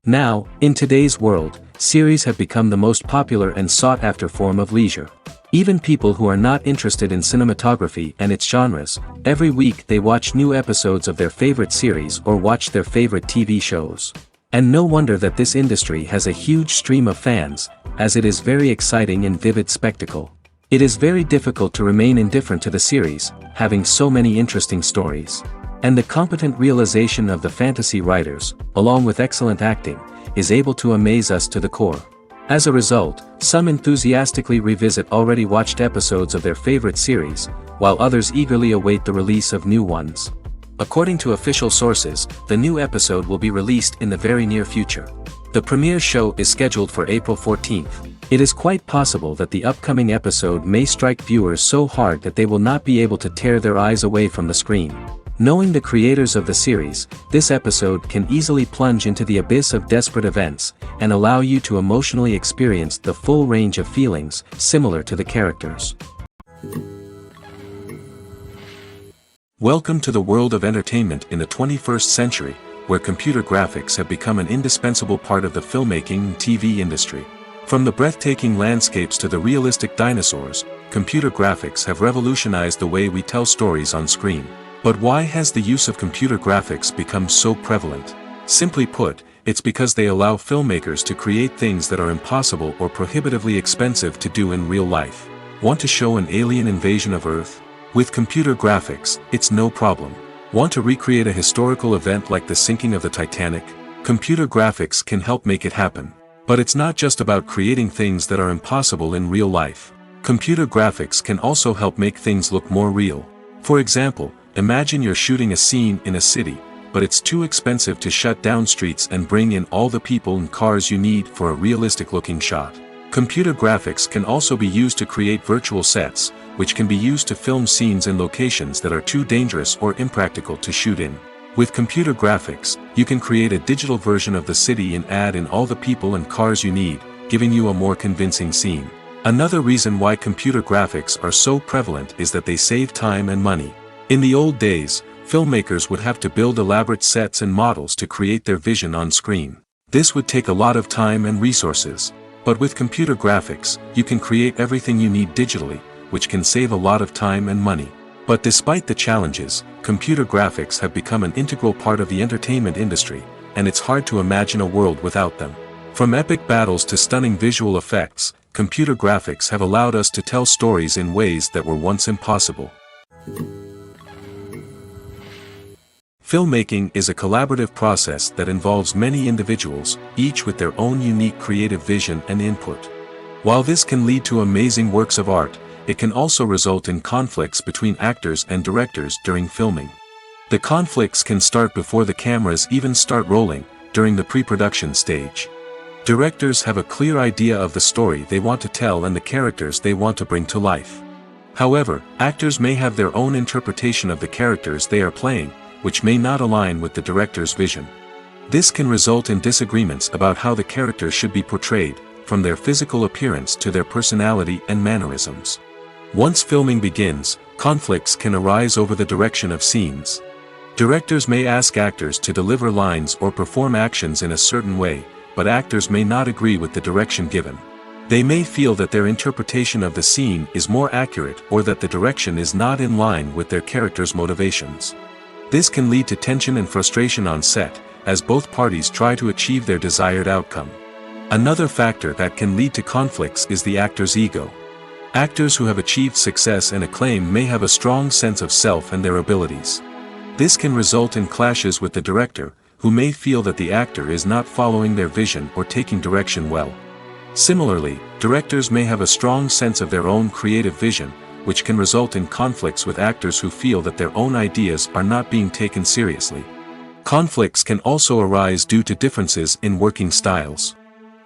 Now, in today's world, series have become the most popular and sought-after form of leisure. Even people who are not interested in cinematography and its genres, every week they watch new episodes of their favorite series or watch their favorite TV shows. And no wonder that this industry has a huge stream of fans, as it is very exciting and vivid spectacle. It is very difficult to remain indifferent to the series, having so many interesting stories. And the competent realization of the fantasy writers, along with excellent acting, is able to amaze us to the core. As a result, some enthusiastically revisit already watched episodes of their favorite series, while others eagerly await the release of new ones. According to official sources, the new episode will be released in the very near future. The premiere show is scheduled for April 14th. It is quite possible that the upcoming episode may strike viewers so hard that they will not be able to tear their eyes away from the screen. Knowing the creators of the series, this episode can easily plunge into the abyss of desperate events, and allow you to emotionally experience the full range of feelings, similar to the characters. Welcome to the world of entertainment in the 21st century, where computer graphics have become an indispensable part of the filmmaking and TV industry. From the breathtaking landscapes to the realistic dinosaurs, computer graphics have revolutionized the way we tell stories on screen. But why has the use of computer graphics become so prevalent? Simply put, it's because they allow filmmakers to create things that are impossible or prohibitively expensive to do in real life. Want to show an alien invasion of Earth? With computer graphics, it's no problem. Want to recreate a historical event like the sinking of the Titanic? Computer graphics can help make it happen. But it's not just about creating things that are impossible in real life. Computer graphics can also help make things look more real. For example, imagine you're shooting a scene in a city, but it's too expensive to shut down streets and bring in all the people and cars you need for a realistic-looking shot. Computer graphics can also be used to create virtual sets, which can be used to film scenes in locations that are too dangerous or impractical to shoot in. With computer graphics, you can create a digital version of the city and add in all the people and cars you need, giving you a more convincing scene. Another reason why computer graphics are so prevalent is that they save time and money. In the old days, filmmakers would have to build elaborate sets and models to create their vision on screen. This would take a lot of time and resources. But with computer graphics, you can create everything you need digitally, which can save a lot of time and money. But despite the challenges, computer graphics have become an integral part of the entertainment industry, and it's hard to imagine a world without them. From epic battles to stunning visual effects, computer graphics have allowed us to tell stories in ways that were once impossible. Filmmaking is a collaborative process that involves many individuals, each with their own unique creative vision and input. While this can lead to amazing works of art, it can also result in conflicts between actors and directors during filming. The conflicts can start before the cameras even start rolling, during the pre-production stage. Directors have a clear idea of the story they want to tell and the characters they want to bring to life. However, actors may have their own interpretation of the characters they are playing, which may not align with the director's vision. This can result in disagreements about how the characters should be portrayed, from their physical appearance to their personality and mannerisms. Once filming begins, conflicts can arise over the direction of scenes. Directors may ask actors to deliver lines or perform actions in a certain way, but actors may not agree with the direction given. They may feel that their interpretation of the scene is more accurate or that the direction is not in line with their character's motivations. This can lead to tension and frustration on set, as both parties try to achieve their desired outcome. Another factor that can lead to conflicts is the actor's ego. Actors who have achieved success and acclaim may have a strong sense of self and their abilities. This can result in clashes with the director, who may feel that the actor is not following their vision or taking direction well. Similarly, directors may have a strong sense of their own creative vision, which can result in conflicts with actors who feel that their own ideas are not being taken seriously. Conflicts can also arise due to differences in working styles.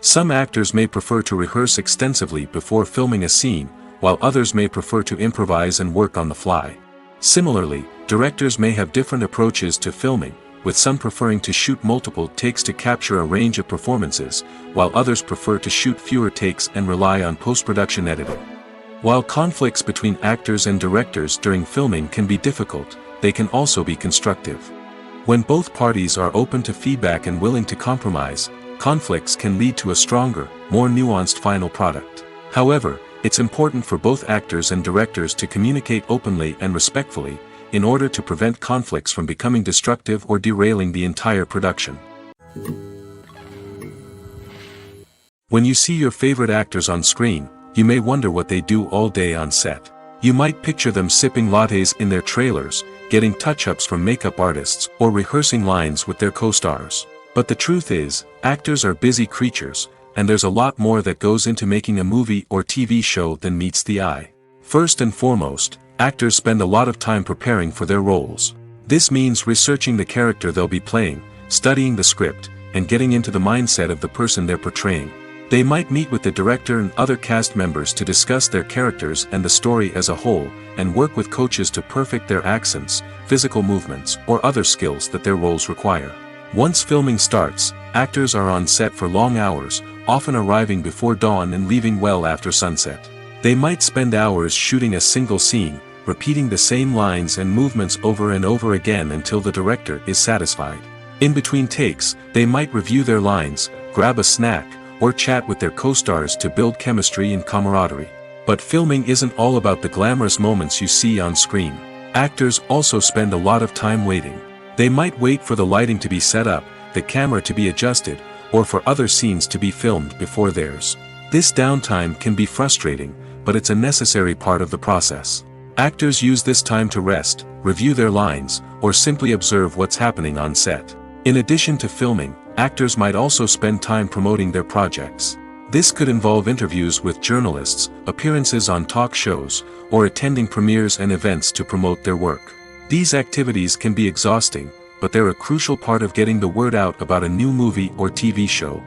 Some actors may prefer to rehearse extensively before filming a scene, while others may prefer to improvise and work on the fly. Similarly, directors may have different approaches to filming, with some preferring to shoot multiple takes to capture a range of performances, while others prefer to shoot fewer takes and rely on post-production editing. While conflicts between actors and directors during filming can be difficult, they can also be constructive. When both parties are open to feedback and willing to compromise, conflicts can lead to a stronger, more nuanced final product. However, it's important for both actors and directors to communicate openly and respectfully, in order to prevent conflicts from becoming destructive or derailing the entire production. When you see your favorite actors on screen, you may wonder what they do all day on set. You might picture them sipping lattes in their trailers, getting touch-ups from makeup artists, or rehearsing lines with their co-stars. But the truth is, actors are busy creatures, and there's a lot more that goes into making a movie or TV show than meets the eye. First and foremost, actors spend a lot of time preparing for their roles. This means researching the character they'll be playing, studying the script, and getting into the mindset of the person they're portraying. They might meet with the director and other cast members to discuss their characters and the story as a whole, and work with coaches to perfect their accents, physical movements, or other skills that their roles require. Once filming starts, actors are on set for long hours, often arriving before dawn and leaving well after sunset. They might spend hours shooting a single scene, repeating the same lines and movements over and over again until the director is satisfied. In between takes, they might review their lines, grab a snack, or chat with their co-stars to build chemistry and camaraderie. But filming isn't all about the glamorous moments you see on screen. Actors also spend a lot of time waiting. They might wait for the lighting to be set up, the camera to be adjusted, or for other scenes to be filmed before theirs. This downtime can be frustrating, but it's a necessary part of the process. Actors use this time to rest, review their lines, or simply observe what's happening on set. In addition to filming, actors might also spend time promoting their projects. This could involve interviews with journalists, appearances on talk shows, or attending premieres and events to promote their work. These activities can be exhausting, but they're a crucial part of getting the word out about a new movie or TV show.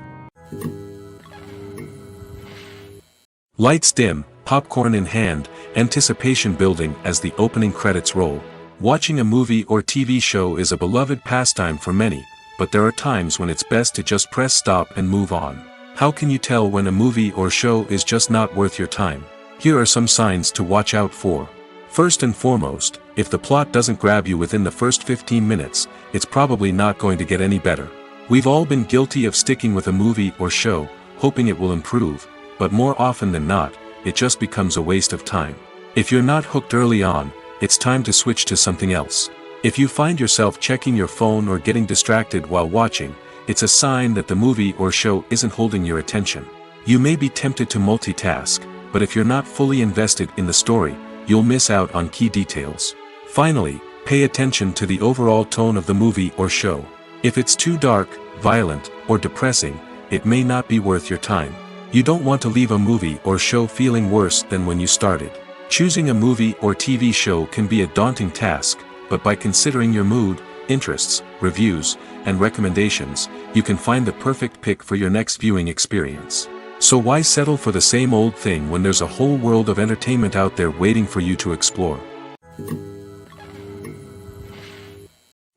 Lights dim, popcorn in hand, anticipation building as the opening credits roll. Watching a movie or TV show is a beloved pastime for many, but there are times when it's best to just press stop and move on. How can you tell when a movie or show is just not worth your time? Here are some signs to watch out for. First and foremost, if the plot doesn't grab you within the first 15 minutes, it's probably not going to get any better. We've all been guilty of sticking with a movie or show, hoping it will improve, but more often than not, it just becomes a waste of time. If you're not hooked early on, it's time to switch to something else. If you find yourself checking your phone or getting distracted while watching, it's a sign that the movie or show isn't holding your attention. You may be tempted to multitask, but if you're not fully invested in the story, you'll miss out on key details. Finally, pay attention to the overall tone of the movie or show. If it's too dark, violent, or depressing, it may not be worth your time. You don't want to leave a movie or show feeling worse than when you started. Choosing a movie or TV show can be a daunting task, but by considering your mood, interests, reviews, and recommendations, you can find the perfect pick for your next viewing experience. So why settle for the same old thing when there's a whole world of entertainment out there waiting for you to explore?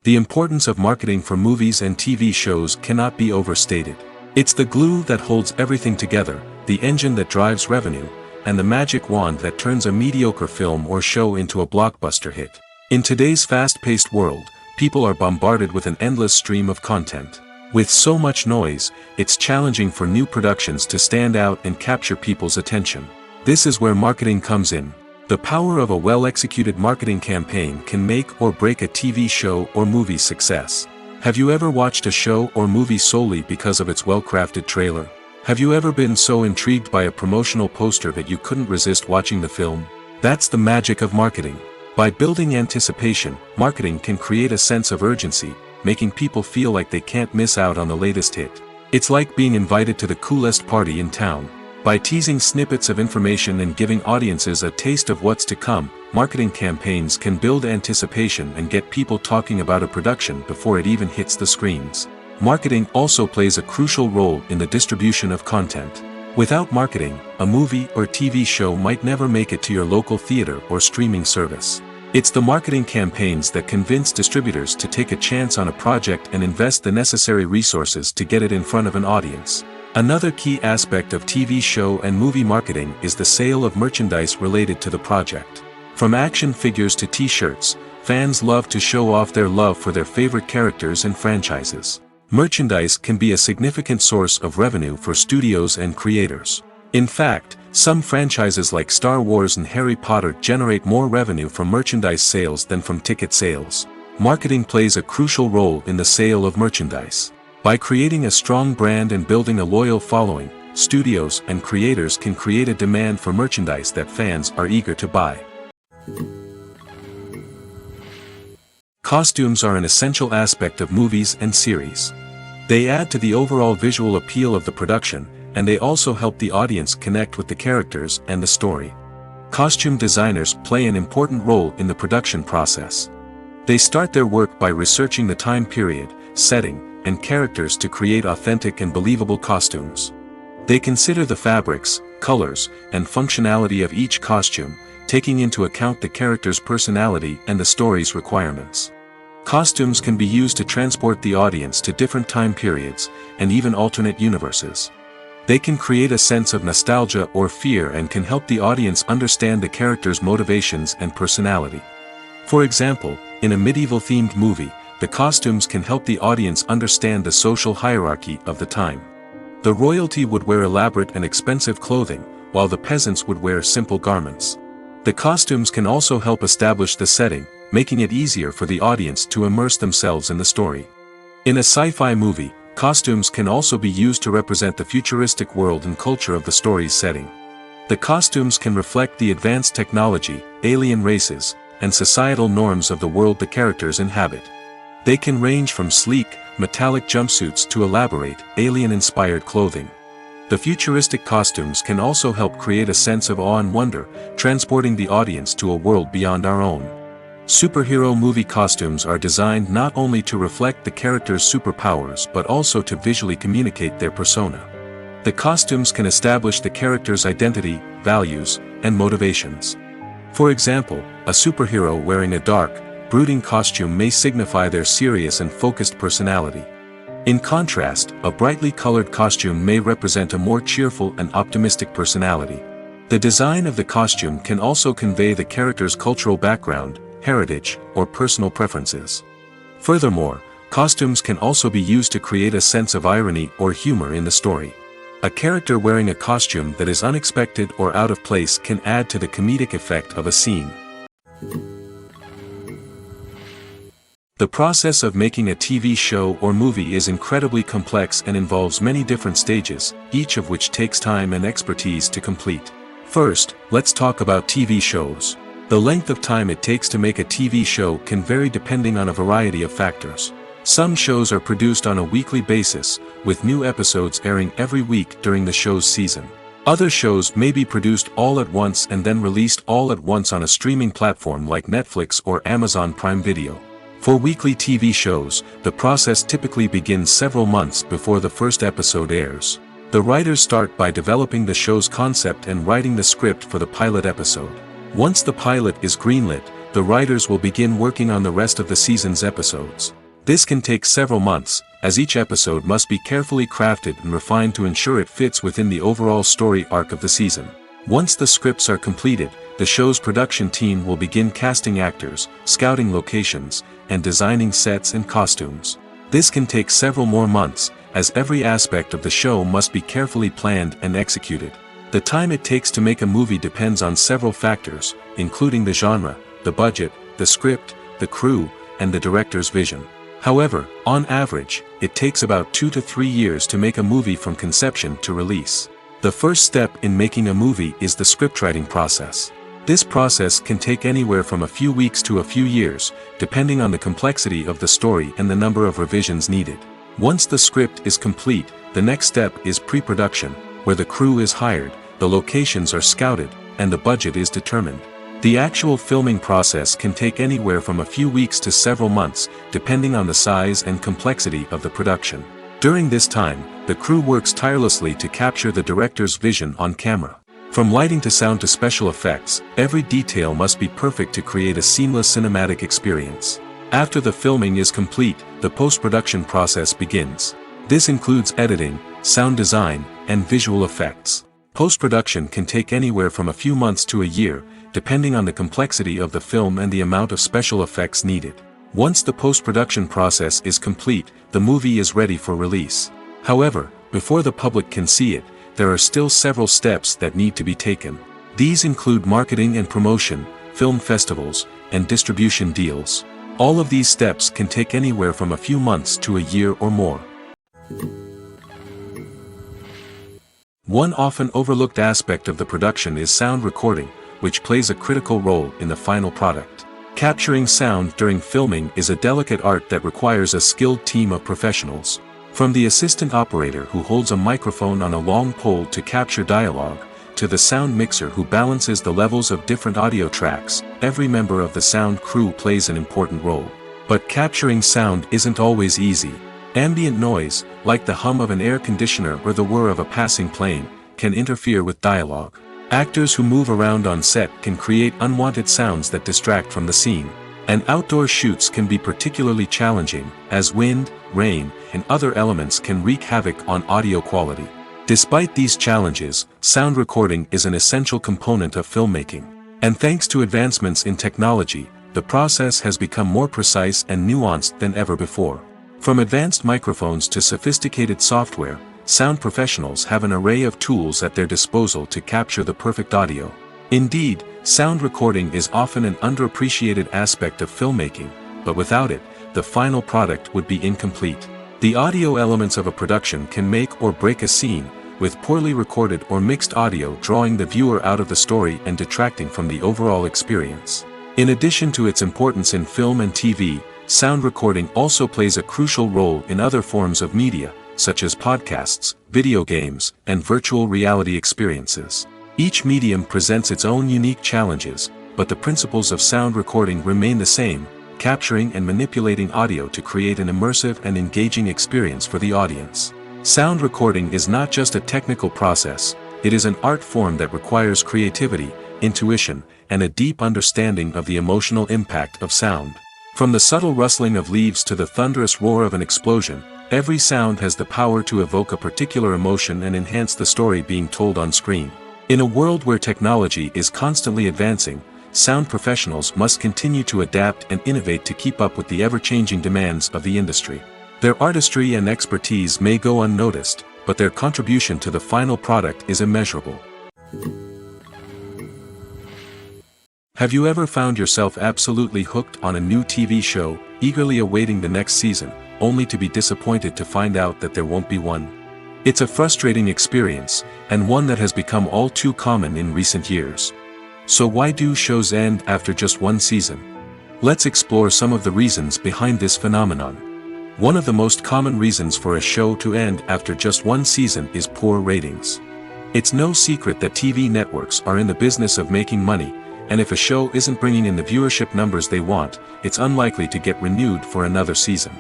The importance of marketing for movies and TV shows cannot be overstated. It's the glue that holds everything together, the engine that drives revenue, and the magic wand that turns a mediocre film or show into a blockbuster hit. In today's fast-paced world, people are bombarded with an endless stream of content. With so much noise, it's challenging for new productions to stand out and capture people's attention. This is where marketing comes in. The power of a well-executed marketing campaign can make or break a TV show or movie's success. Have you ever watched a show or movie solely because of its well-crafted trailer? Have you ever been so intrigued by a promotional poster that you couldn't resist watching the film? That's the magic of marketing. By building anticipation, marketing can create a sense of urgency, making people feel like they can't miss out on the latest hit. It's like being invited to the coolest party in town. By teasing snippets of information and giving audiences a taste of what's to come, marketing campaigns can build anticipation and get people talking about a production before it even hits the screens. Marketing also plays a crucial role in the distribution of content. Without marketing, a movie or TV show might never make it to your local theater or streaming service. It's the marketing campaigns that convince distributors to take a chance on a project and invest the necessary resources to get it in front of an audience. Another key aspect of TV show and movie marketing is the sale of merchandise related to the project. From action figures to t-shirts, fans love to show off their love for their favorite characters and franchises. Merchandise can be a significant source of revenue for studios and creators. In fact, some franchises like Star Wars and Harry Potter generate more revenue from merchandise sales than from ticket sales. Marketing plays a crucial role in the sale of merchandise. By creating a strong brand and building a loyal following, studios and creators can create a demand for merchandise that fans are eager to buy. Costumes are an essential aspect of movies and series. They add to the overall visual appeal of the production, and they also help the audience connect with the characters and the story. Costume designers play an important role in the production process. They start their work by researching the time period, setting, and characters to create authentic and believable costumes. They consider the fabrics, colors, and functionality of each costume, taking into account the character's personality and the story's requirements. Costumes can be used to transport the audience to different time periods, and even alternate universes. They can create a sense of nostalgia or fear and can help the audience understand the character's motivations and personality. For example, in a medieval-themed movie, the costumes can help the audience understand the social hierarchy of the time. The royalty would wear elaborate and expensive clothing, while the peasants would wear simple garments. The costumes can also help establish the setting, making it easier for the audience to immerse themselves in the story. In a sci-fi movie, costumes can also be used to represent the futuristic world and culture of the story's setting. The costumes can reflect the advanced technology, alien races, and societal norms of the world the characters inhabit. They can range from sleek, metallic jumpsuits to elaborate, alien-inspired clothing. The futuristic costumes can also help create a sense of awe and wonder, transporting the audience to a world beyond our own. Superhero movie costumes are designed not only to reflect the character's superpowers but also to visually communicate their persona. The costumes can establish the character's identity, values, and motivations. For example, a superhero wearing a dark, brooding costume may signify their serious and focused personality. In contrast, a brightly colored costume may represent a more cheerful and optimistic personality. The design of the costume can also convey the character's cultural background, heritage, or personal preferences. Furthermore, costumes can also be used to create a sense of irony or humor in the story. A character wearing a costume that is unexpected or out of place can add to the comedic effect of a scene. The process of making a TV show or movie is incredibly complex and involves many different stages, each of which takes time and expertise to complete. First, let's talk about TV shows. The length of time it takes to make a TV show can vary depending on a variety of factors. Some shows are produced on a weekly basis, with new episodes airing every week during the show's season. Other shows may be produced all at once and then released all at once on a streaming platform like Netflix or Amazon Prime Video. For weekly TV shows, the process typically begins several months before the first episode airs. The writers start by developing the show's concept and writing the script for the pilot episode. Once the pilot is greenlit, the writers will begin working on the rest of the season's episodes. This can take several months, as each episode must be carefully crafted and refined to ensure it fits within the overall story arc of the season. Once the scripts are completed, the show's production team will begin casting actors, scouting locations, and designing sets and costumes. This can take several more months, as every aspect of the show must be carefully planned and executed. The time it takes to make a movie depends on several factors, including the genre, the budget, the script, the crew, and the director's vision. However, on average, it takes about 2 to 3 years to make a movie from conception to release. The first step in making a movie is the scriptwriting process. This process can take anywhere from a few weeks to a few years, depending on the complexity of the story and the number of revisions needed. Once the script is complete, the next step is pre-production, where the crew is hired, the locations are scouted, and the budget is determined. The actual filming process can take anywhere from a few weeks to several months, depending on the size and complexity of the production. During this time, the crew works tirelessly to capture the director's vision on camera. From lighting to sound to special effects, every detail must be perfect to create a seamless cinematic experience. After the filming is complete, the post-production process begins. This includes editing, sound design, and visual effects. Post-production can take anywhere from a few months to a year, depending on the complexity of the film and the amount of special effects needed. Once the post-production process is complete, the movie is ready for release. However, before the public can see it, there are still several steps that need to be taken. These include marketing and promotion, film festivals, and distribution deals. All of these steps can take anywhere from a few months to a year or more. One often overlooked aspect of the production is sound recording, which plays a critical role in the final product. Capturing sound during filming is a delicate art that requires a skilled team of professionals. From the assistant operator who holds a microphone on a long pole to capture dialogue, to the sound mixer who balances the levels of different audio tracks, every member of the sound crew plays an important role. But capturing sound isn't always easy. Ambient noise, like the hum of an air conditioner or the whir of a passing plane, can interfere with dialogue. Actors who move around on set can create unwanted sounds that distract from the scene. And outdoor shoots can be particularly challenging, as wind, rain, and other elements can wreak havoc on audio quality. Despite these challenges, sound recording is an essential component of filmmaking. And thanks to advancements in technology, the process has become more precise and nuanced than ever before. From advanced microphones to sophisticated software, sound professionals have an array of tools at their disposal to capture the perfect audio. Indeed, sound recording is often an underappreciated aspect of filmmaking, but without it, the final product would be incomplete. The audio elements of a production can make or break a scene, with poorly recorded or mixed audio drawing the viewer out of the story and detracting from the overall experience. In addition to its importance in film and TV, sound recording also plays a crucial role in other forms of media, such as podcasts, video games, and virtual reality experiences. Each medium presents its own unique challenges, but the principles of sound recording remain the same, capturing and manipulating audio to create an immersive and engaging experience for the audience. Sound recording is not just a technical process, it is an art form that requires creativity, intuition, and a deep understanding of the emotional impact of sound. From the subtle rustling of leaves to the thunderous roar of an explosion, every sound has the power to evoke a particular emotion and enhance the story being told on screen. In a world where technology is constantly advancing, sound professionals must continue to adapt and innovate to keep up with the ever-changing demands of the industry. Their artistry and expertise may go unnoticed, but their contribution to the final product is immeasurable. Have you ever found yourself absolutely hooked on a new TV show, eagerly awaiting the next season, only to be disappointed to find out that there won't be one? It's a frustrating experience, and one that has become all too common in recent years. So why do shows end after just one season? Let's explore some of the reasons behind this phenomenon. One of the most common reasons for a show to end after just one season is poor ratings. It's no secret that TV networks are in the business of making money, and if a show isn't bringing in the viewership numbers they want, it's unlikely to get renewed for another season.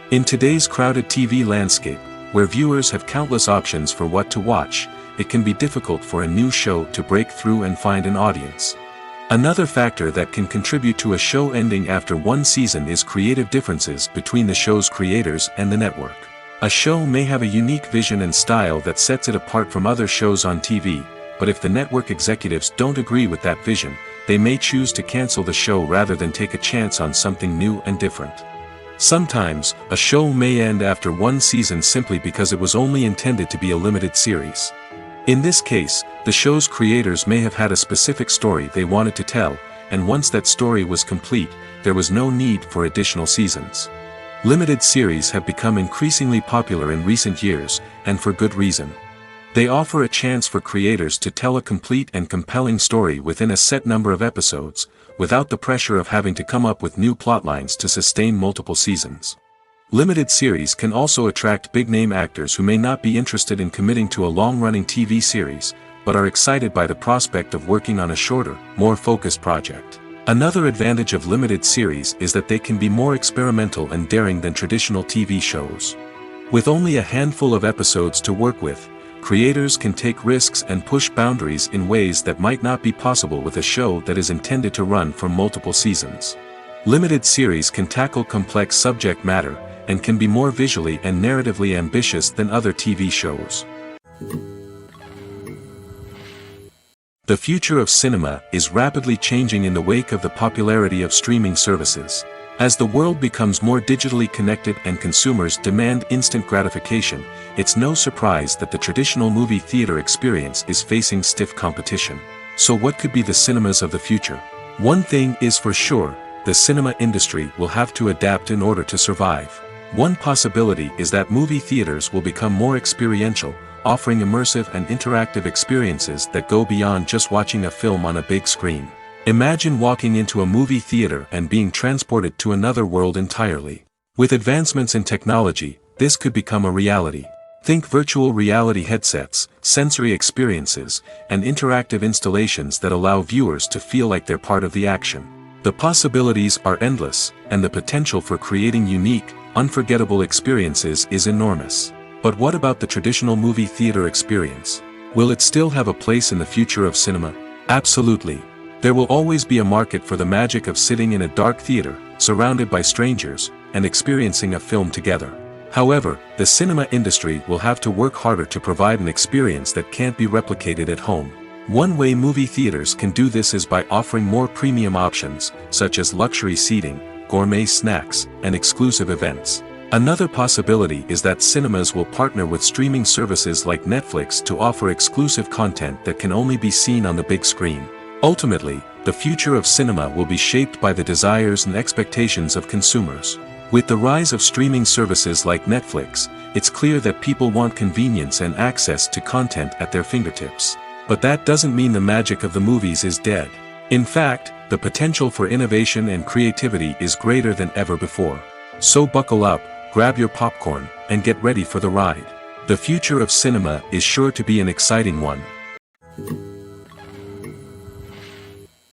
In today's crowded TV landscape, where viewers have countless options for what to watch, it can be difficult for a new show to break through and find an audience. Another factor that can contribute to a show ending after one season is creative differences between the show's creators and the network. A show may have a unique vision and style that sets it apart from other shows on TV, but if the network executives don't agree with that vision, they may choose to cancel the show rather than take a chance on something new and different. Sometimes, a show may end after one season simply because it was only intended to be a limited series. In this case, the show's creators may have had a specific story they wanted to tell, and once that story was complete, there was no need for additional seasons. Limited series have become increasingly popular in recent years, and for good reason. They offer a chance for creators to tell a complete and compelling story within a set number of episodes, without the pressure of having to come up with new plotlines to sustain multiple seasons. Limited series can also attract big-name actors who may not be interested in committing to a long-running TV series, but are excited by the prospect of working on a shorter, more focused project. Another advantage of limited series is that they can be more experimental and daring than traditional TV shows. With only a handful of episodes to work with, creators can take risks and push boundaries in ways that might not be possible with a show that is intended to run for multiple seasons. Limited series can tackle complex subject matter, and can be more visually and narratively ambitious than other TV shows. The future of cinema is rapidly changing in the wake of the popularity of streaming services. As the world becomes more digitally connected and consumers demand instant gratification, it's no surprise that the traditional movie theater experience is facing stiff competition. So what could be the cinemas of the future? One thing is for sure, the cinema industry will have to adapt in order to survive. One possibility is that movie theaters will become more experiential, offering immersive and interactive experiences that go beyond just watching a film on a big screen. Imagine walking into a movie theater and being transported to another world entirely. With advancements in technology, this could become a reality. Think virtual reality headsets, sensory experiences, and interactive installations that allow viewers to feel like they're part of the action. The possibilities are endless, and the potential for creating unique, unforgettable experiences is enormous. But what about the traditional movie theater experience? Will it still have a place in the future of cinema? Absolutely. There will always be a market for the magic of sitting in a dark theater, surrounded by strangers, and experiencing a film together. However, the cinema industry will have to work harder to provide an experience that can't be replicated at home. One way movie theaters can do this is by offering more premium options, such as luxury seating, gourmet snacks, and exclusive events. Another possibility is that cinemas will partner with streaming services like Netflix to offer exclusive content that can only be seen on the big screen. Ultimately, the future of cinema will be shaped by the desires and expectations of consumers. With the rise of streaming services like Netflix, it's clear that people want convenience and access to content at their fingertips. But that doesn't mean the magic of the movies is dead. In fact, the potential for innovation and creativity is greater than ever before. So buckle up, grab your popcorn, and get ready for the ride. The future of cinema is sure to be an exciting one.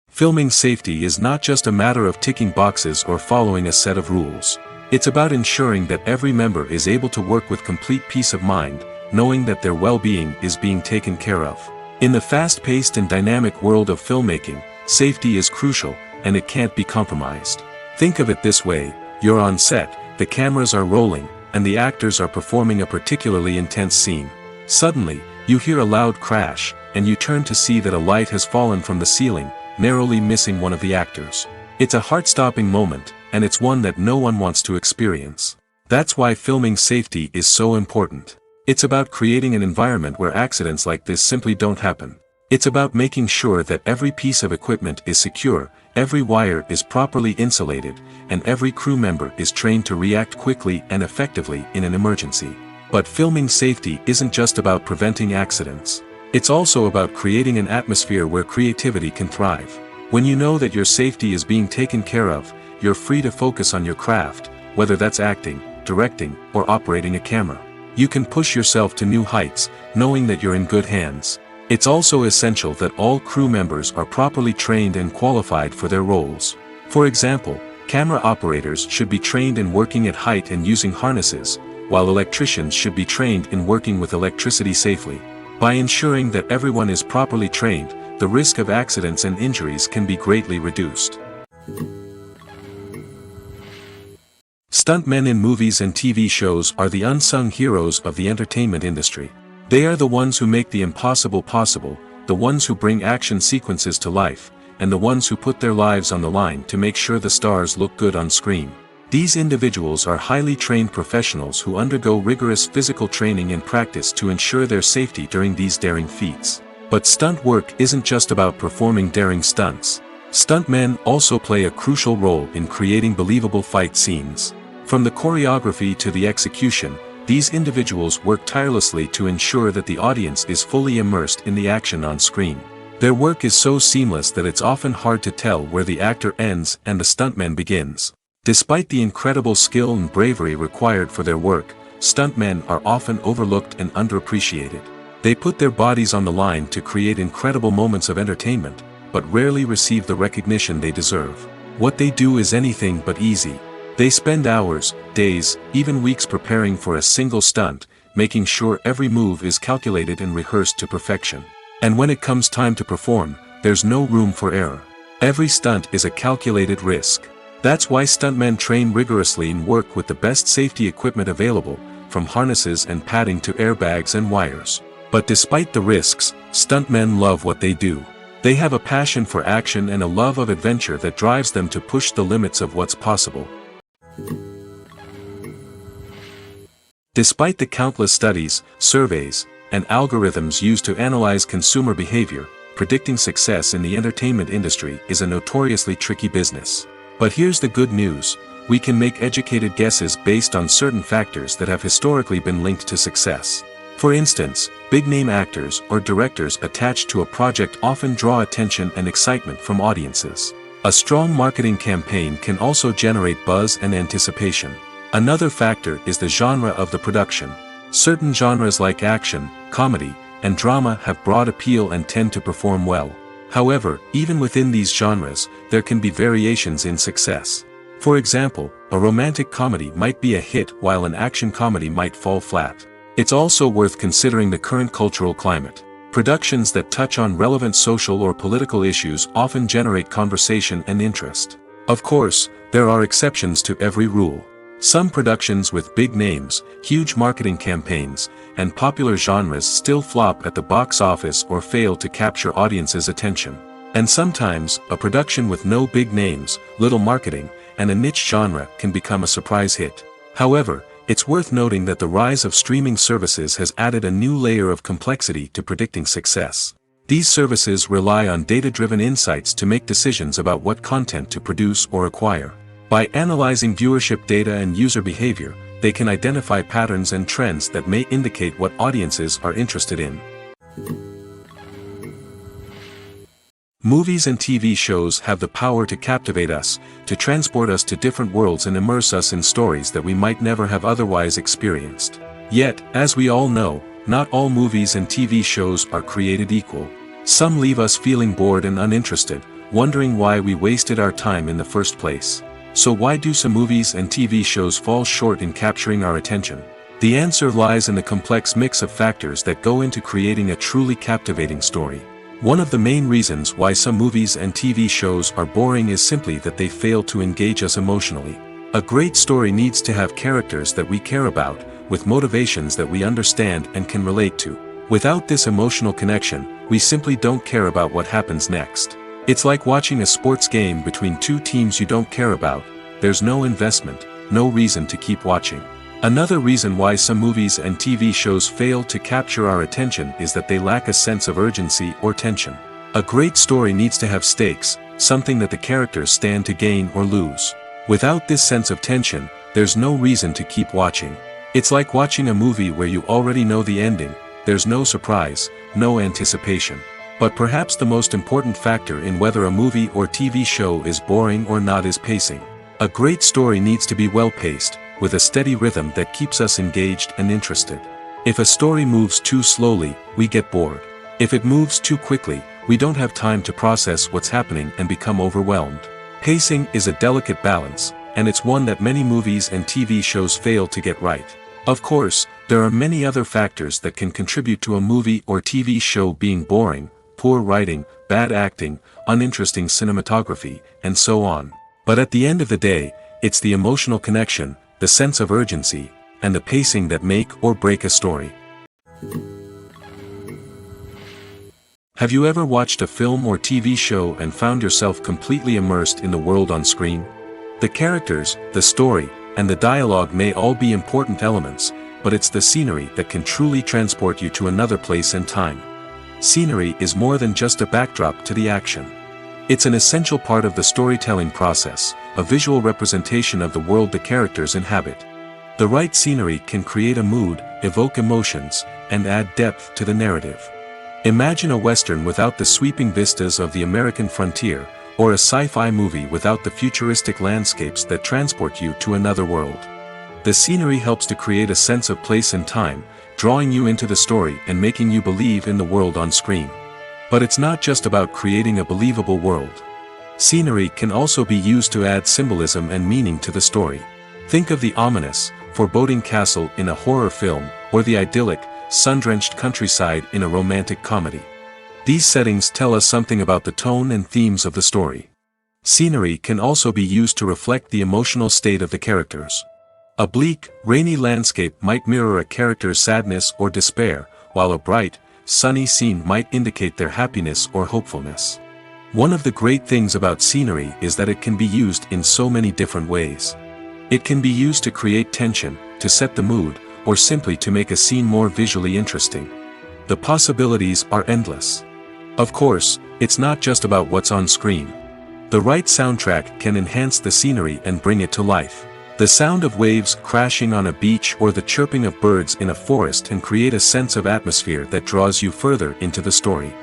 Filming safety is not just a matter of ticking boxes or following a set of rules. It's about ensuring that every member is able to work with complete peace of mind, knowing that their well-being is being taken care of. In the fast-paced and dynamic world of filmmaking, safety is crucial, and it can't be compromised. Think of it this way: you're on set, the cameras are rolling, and the actors are performing a particularly intense scene. Suddenly, you hear a loud crash, and you turn to see that a light has fallen from the ceiling, narrowly missing one of the actors. It's a heart-stopping moment, and it's one that no one wants to experience. That's why filming safety is so important. It's about creating an environment where accidents like this simply don't happen. It's about making sure that every piece of equipment is secure, every wire is properly insulated, and every crew member is trained to react quickly and effectively in an emergency. But filming safety isn't just about preventing accidents. It's also about creating an atmosphere where creativity can thrive. When you know that your safety is being taken care of, you're free to focus on your craft, whether that's acting, directing, or operating a camera. You can push yourself to new heights, knowing that you're in good hands. It's also essential that all crew members are properly trained and qualified for their roles. For example, camera operators should be trained in working at height and using harnesses, while electricians should be trained in working with electricity safely. By ensuring that everyone is properly trained, the risk of accidents and injuries can be greatly reduced. Stuntmen in movies and TV shows are the unsung heroes of the entertainment industry. They are the ones who make the impossible possible, the ones who bring action sequences to life, and the ones who put their lives on the line to make sure the stars look good on screen. These individuals are highly trained professionals who undergo rigorous physical training and practice to ensure their safety during these daring feats. But stunt work isn't just about performing daring stunts. Stuntmen also play a crucial role in creating believable fight scenes. From the choreography to the execution, these individuals work tirelessly to ensure that the audience is fully immersed in the action on screen. Their work is so seamless that it's often hard to tell where the actor ends and the stuntman begins. Despite the incredible skill and bravery required for their work, stuntmen are often overlooked and underappreciated. They put their bodies on the line to create incredible moments of entertainment, but rarely receive the recognition they deserve. What they do is anything but easy. They spend hours, days, even weeks preparing for a single stunt, making sure every move is calculated and rehearsed to perfection. And when it comes time to perform, there's no room for error. Every stunt is a calculated risk. That's why stuntmen train rigorously and work with the best safety equipment available, from harnesses and padding to airbags and wires. But despite the risks, stuntmen love what they do. They have a passion for action and a love of adventure that drives them to push the limits of what's possible. Despite the countless studies, surveys, and algorithms used to analyze consumer behavior, predicting success in the entertainment industry is a notoriously tricky business. But here's the good news: we can make educated guesses based on certain factors that have historically been linked to success. For instance, big-name actors or directors attached to a project often draw attention and excitement from audiences. A strong marketing campaign can also generate buzz and anticipation. Another factor is the genre of the production. Certain genres like action, comedy, and drama have broad appeal and tend to perform well. However, even within these genres, there can be variations in success. For example, a romantic comedy might be a hit while an action comedy might fall flat. It's also worth considering the current cultural climate. Productions that touch on relevant social or political issues often generate conversation and interest. Of course, there are exceptions to every rule. Some productions with big names, huge marketing campaigns, and popular genres still flop at the box office or fail to capture audiences' attention. And sometimes, a production with no big names, little marketing, and a niche genre can become a surprise hit. However, it's worth noting that the rise of streaming services has added a new layer of complexity to predicting success. These services rely on data-driven insights to make decisions about what content to produce or acquire. By analyzing viewership data and user behavior, they can identify patterns and trends that may indicate what audiences are interested in. Movies and TV shows have the power to captivate us, to transport us to different worlds and immerse us in stories that we might never have otherwise experienced. Yet, as we all know, not all movies and TV shows are created equal. Some leave us feeling bored and uninterested, wondering why we wasted our time in the first place. So why do some movies and TV shows fall short in capturing our attention? The answer lies in the complex mix of factors that go into creating a truly captivating story. One of the main reasons why some movies and TV shows are boring is simply that they fail to engage us emotionally. A great story needs to have characters that we care about, with motivations that we understand and can relate to. Without this emotional connection, we simply don't care about what happens next. It's like watching a sports game between two teams you don't care about. There's no investment, no reason to keep watching. Another reason why some movies and TV shows fail to capture our attention is that they lack a sense of urgency or tension. A great story needs to have stakes, something that the characters stand to gain or lose. Without this sense of tension, there's no reason to keep watching. It's like watching a movie where you already know the ending. There's no surprise, no anticipation. But perhaps the most important factor in whether a movie or TV show is boring or not is pacing. A great story needs to be well-paced, with a steady rhythm that keeps us engaged and interested. If a story moves too slowly, we get bored. If it moves too quickly, we don't have time to process what's happening and become overwhelmed. Pacing is a delicate balance, and it's one that many movies and TV shows fail to get right. Of course, there are many other factors that can contribute to a movie or TV show being boring: poor writing, bad acting, uninteresting cinematography, and so on. But at the end of the day, it's the emotional connection, the sense of urgency, and the pacing that make or break a story. Have you ever watched a film or TV show and found yourself completely immersed in the world on screen? The characters, the story, and the dialogue may all be important elements, but it's the scenery that can truly transport you to another place and time. Scenery is more than just a backdrop to the action. It's an essential part of the storytelling process, a visual representation of the world the characters inhabit. The right scenery can create a mood, evoke emotions, and add depth to the narrative. Imagine a Western without the sweeping vistas of the American frontier, or a sci-fi movie without the futuristic landscapes that transport you to another world. The scenery helps to create a sense of place and time, drawing you into the story and making you believe in the world on screen. But it's not just about creating a believable world. Scenery can also be used to add symbolism and meaning to the story. Think of the ominous, foreboding castle in a horror film, or the idyllic, sun-drenched countryside in a romantic comedy. These settings tell us something about the tone and themes of the story. Scenery can also be used to reflect the emotional state of the characters. A bleak, rainy landscape might mirror a character's sadness or despair, while a bright, sunny scene might indicate their happiness or hopefulness. One of the great things about scenery is that it can be used in so many different ways. It can be used to create tension, to set the mood, or simply to make a scene more visually interesting. The possibilities are endless. Of course, it's not just about what's on screen. The right soundtrack can enhance the scenery and bring it to life. The sound of waves crashing on a beach or the chirping of birds in a forest can create a sense of atmosphere that draws you further into the story.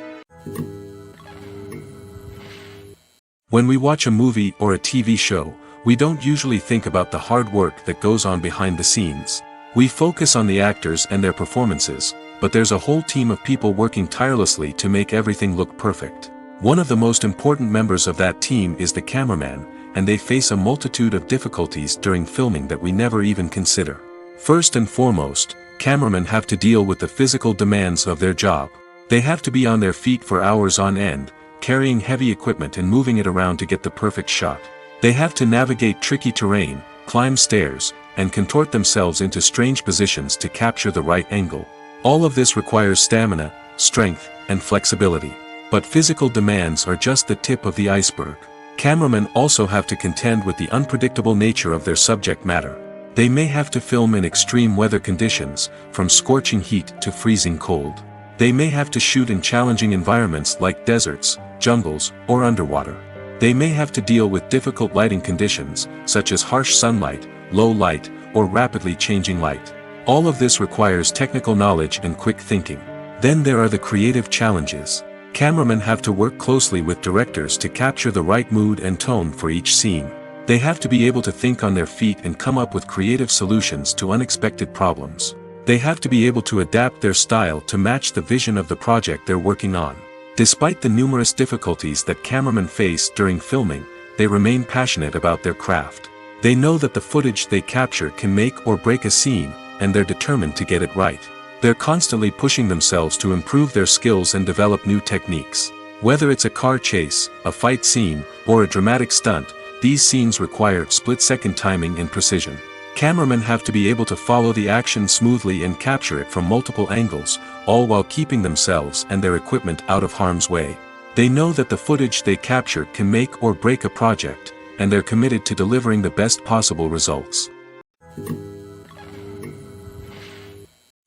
When we watch a movie or a TV show, we don't usually think about the hard work that goes on behind the scenes. We focus on the actors and their performances, but there's a whole team of people working tirelessly to make everything look perfect. One of the most important members of that team is the cameraman, and they face a multitude of difficulties during filming that we never even consider. First and foremost, cameramen have to deal with the physical demands of their job. They have to be on their feet for hours on end, carrying heavy equipment and moving it around to get the perfect shot. They have to navigate tricky terrain, climb stairs, and contort themselves into strange positions to capture the right angle. All of this requires stamina, strength, and flexibility. But physical demands are just the tip of the iceberg. Cameramen also have to contend with the unpredictable nature of their subject matter. They may have to film in extreme weather conditions, from scorching heat to freezing cold. They may have to shoot in challenging environments like deserts, jungles, or underwater. They may have to deal with difficult lighting conditions, such as harsh sunlight, low light, or rapidly changing light. All of this requires technical knowledge and quick thinking. Then there are the creative challenges. Cameramen have to work closely with directors to capture the right mood and tone for each scene. They have to be able to think on their feet and come up with creative solutions to unexpected problems. They have to be able to adapt their style to match the vision of the project they're working on. Despite the numerous difficulties that cameramen face during filming, they remain passionate about their craft. They know that the footage they capture can make or break a scene, and they're determined to get it right. They're constantly pushing themselves to improve their skills and develop new techniques. Whether it's a car chase, a fight scene, or a dramatic stunt, these scenes require split-second timing and precision. Cameramen have to be able to follow the action smoothly and capture it from multiple angles, all while keeping themselves and their equipment out of harm's way. They know that the footage they capture can make or break a project, and they're committed to delivering the best possible results.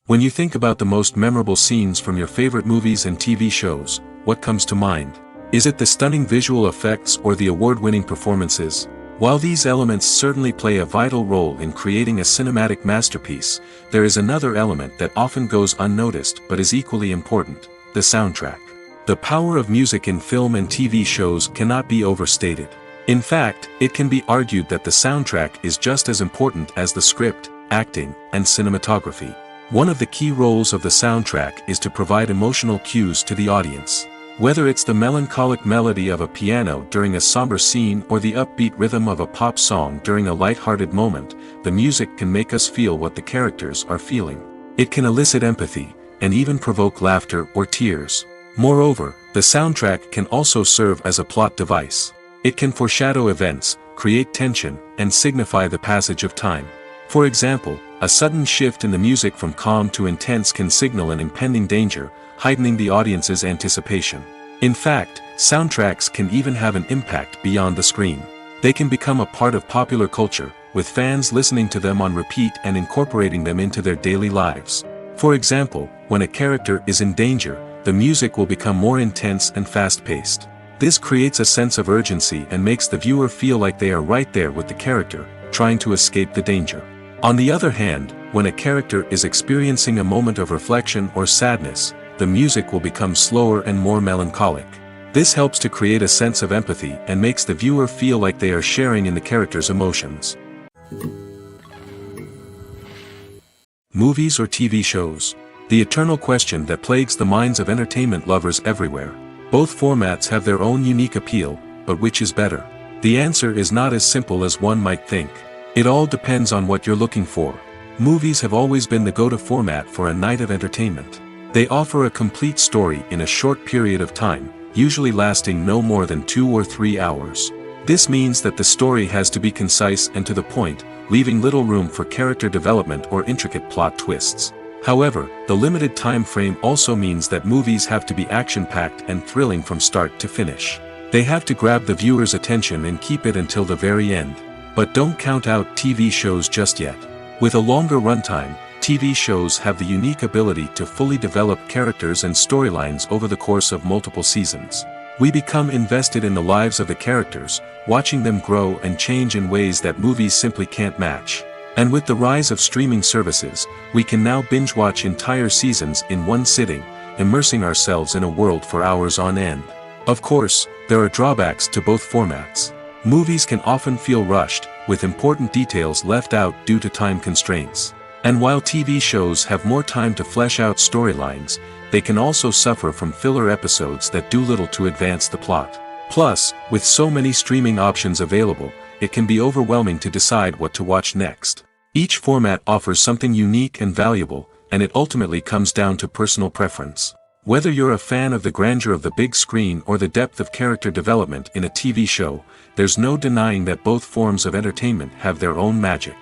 When you think about the most memorable scenes from your favorite movies and TV shows, what comes to mind? Is it the stunning visual effects or the award-winning performances? While these elements certainly play a vital role in creating a cinematic masterpiece, there is another element that often goes unnoticed but is equally important: the soundtrack. The power of music in film and TV shows cannot be overstated. In fact, it can be argued that the soundtrack is just as important as the script, acting, and cinematography. One of the key roles of the soundtrack is to provide emotional cues to the audience. Whether it's the melancholic melody of a piano during a somber scene or the upbeat rhythm of a pop song during a light-hearted moment, the music can make us feel what the characters are feeling. It can elicit empathy, and even provoke laughter or tears. Moreover, the soundtrack can also serve as a plot device. It can foreshadow events, create tension, and signify the passage of time. For example, a sudden shift in the music from calm to intense can signal an impending danger, heightening the audience's anticipation. In fact, soundtracks can even have an impact beyond the screen. They can become a part of popular culture, with fans listening to them on repeat and incorporating them into their daily lives. For example, when a character is in danger, the music will become more intense and fast-paced. This creates a sense of urgency and makes the viewer feel like they are right there with the character, trying to escape the danger. On the other hand, when a character is experiencing a moment of reflection or sadness, the music will become slower and more melancholic. This helps to create a sense of empathy and makes the viewer feel like they are sharing in the character's emotions. Movies or TV shows? The eternal question that plagues the minds of entertainment lovers everywhere. Both formats have their own unique appeal, but which is better? The answer is not as simple as one might think. It all depends on what you're looking for. Movies have always been the go-to format for a night of entertainment. They offer a complete story in a short period of time, usually lasting no more than 2 or 3 hours. This means that the story has to be concise and to the point, leaving little room for character development or intricate plot twists. However, the limited time frame also means that movies have to be action-packed and thrilling from start to finish. They have to grab the viewer's attention and keep it until the very end. But don't count out TV shows just yet. With a longer runtime, TV shows have the unique ability to fully develop characters and storylines over the course of multiple seasons. We become invested in the lives of the characters, watching them grow and change in ways that movies simply can't match. And with the rise of streaming services, we can now binge-watch entire seasons in one sitting, immersing ourselves in a world for hours on end. Of course, there are drawbacks to both formats. Movies can often feel rushed, with important details left out due to time constraints. And while TV shows have more time to flesh out storylines, they can also suffer from filler episodes that do little to advance the plot. Plus, with so many streaming options available, it can be overwhelming to decide what to watch next. Each format offers something unique and valuable, and it ultimately comes down to personal preference. Whether you're a fan of the grandeur of the big screen or the depth of character development in a TV show, there's no denying that both forms of entertainment have their own magic.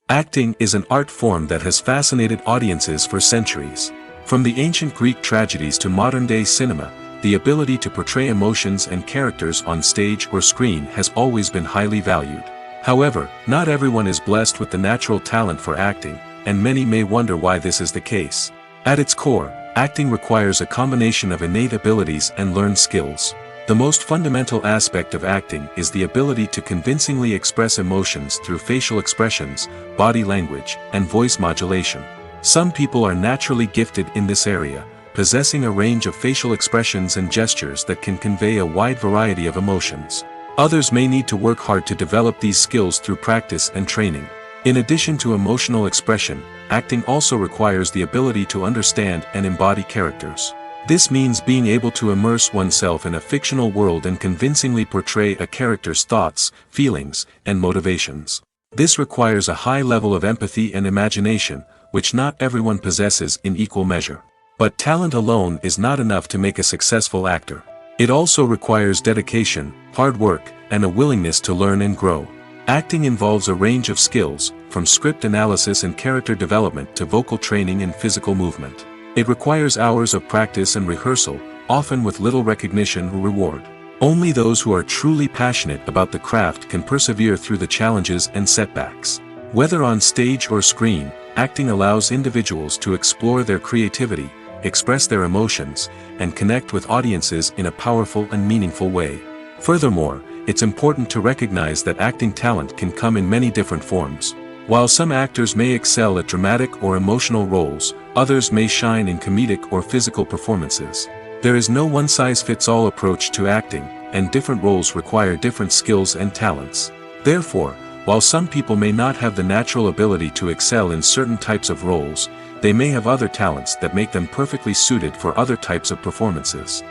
Acting is an art form that has fascinated audiences for centuries. From the ancient Greek tragedies to modern-day cinema, the ability to portray emotions and characters on stage or screen has always been highly valued. However, not everyone is blessed with the natural talent for acting, and many may wonder why this is the case. At its core, acting requires a combination of innate abilities and learned skills. The most fundamental aspect of acting is the ability to convincingly express emotions through facial expressions, body language, and voice modulation. Some people are naturally gifted in this area, possessing a range of facial expressions and gestures that can convey a wide variety of emotions. Others may need to work hard to develop these skills through practice and training. In addition to emotional expression, acting also requires the ability to understand and embody characters. This means being able to immerse oneself in a fictional world and convincingly portray a character's thoughts, feelings, and motivations. This requires a high level of empathy and imagination, which not everyone possesses in equal measure. But talent alone is not enough to make a successful actor. It also requires dedication, hard work, and a willingness to learn and grow. Acting involves a range of skills, from script analysis and character development to vocal training and physical movement. It requires hours of practice and rehearsal, often with little recognition or reward. Only those who are truly passionate about the craft can persevere through the challenges and setbacks. Whether on stage or screen, acting allows individuals to explore their creativity, express their emotions, and connect with audiences in a powerful and meaningful way. Furthermore, it's important to recognize that acting talent can come in many different forms. While some actors may excel at dramatic or emotional roles, others may shine in comedic or physical performances. There is no one-size-fits-all approach to acting, and different roles require different skills and talents. Therefore, while some people may not have the natural ability to excel in certain types of roles, they may have other talents that make them perfectly suited for other types of performances.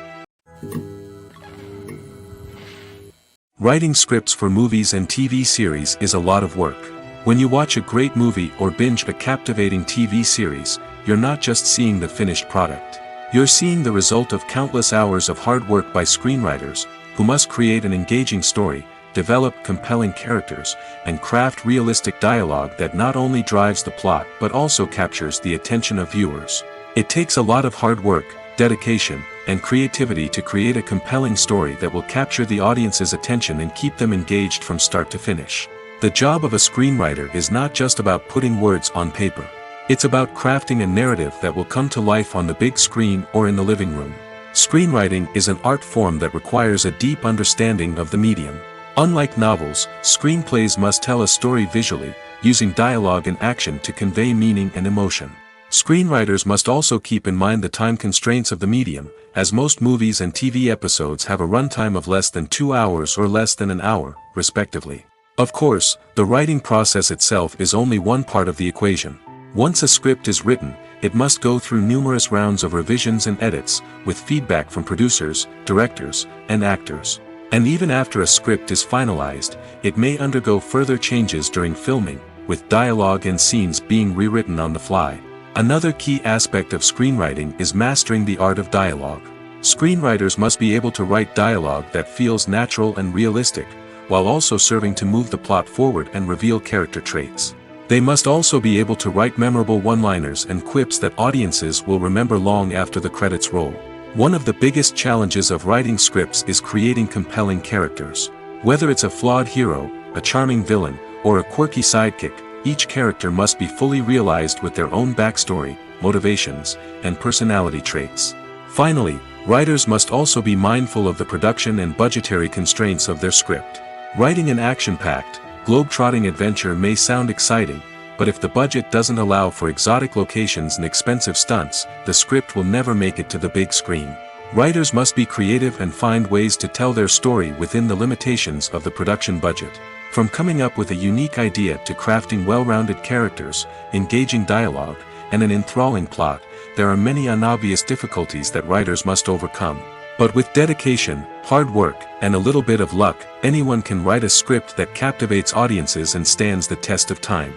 Writing scripts for movies and TV series is a lot of work. When you watch a great movie or binge a captivating TV series, you're not just seeing the finished product. You're seeing the result of countless hours of hard work by screenwriters, who must create an engaging story, develop compelling characters, and craft realistic dialogue that not only drives the plot but also captures the attention of viewers. It takes a lot of hard work, dedication, and creativity to create a compelling story that will capture the audience's attention and keep them engaged from start to finish. The job of a screenwriter is not just about putting words on paper. It's about crafting a narrative that will come to life on the big screen or in the living room. Screenwriting is an art form that requires a deep understanding of the medium. Unlike novels, screenplays must tell a story visually, using dialogue and action to convey meaning and emotion. Screenwriters must also keep in mind the time constraints of the medium, as most movies and TV episodes have a runtime of less than 2 hours or less than an hour, respectively. Of course, the writing process itself is only one part of the equation. Once a script is written, it must go through numerous rounds of revisions and edits, with feedback from producers, directors, and actors. And even after a script is finalized, it may undergo further changes during filming, with dialogue and scenes being rewritten on the fly. Another key aspect of screenwriting is mastering the art of dialogue. Screenwriters must be able to write dialogue that feels natural and realistic, while also serving to move the plot forward and reveal character traits. They must also be able to write memorable one-liners and quips that audiences will remember long after the credits roll. One of the biggest challenges of writing scripts is creating compelling characters. Whether it's a flawed hero, a charming villain, or a quirky sidekick, each character must be fully realized with their own backstory, motivations, and personality traits. Finally, writers must also be mindful of the production and budgetary constraints of their script. Writing an action-packed, globe-trotting adventure may sound exciting, but if the budget doesn't allow for exotic locations and expensive stunts, the script will never make it to the big screen. Writers must be creative and find ways to tell their story within the limitations of the production budget. From coming up with a unique idea to crafting well-rounded characters, engaging dialogue, and an enthralling plot, there are many unobvious difficulties that writers must overcome. But with dedication, hard work, and a little bit of luck, anyone can write a script that captivates audiences and stands the test of time.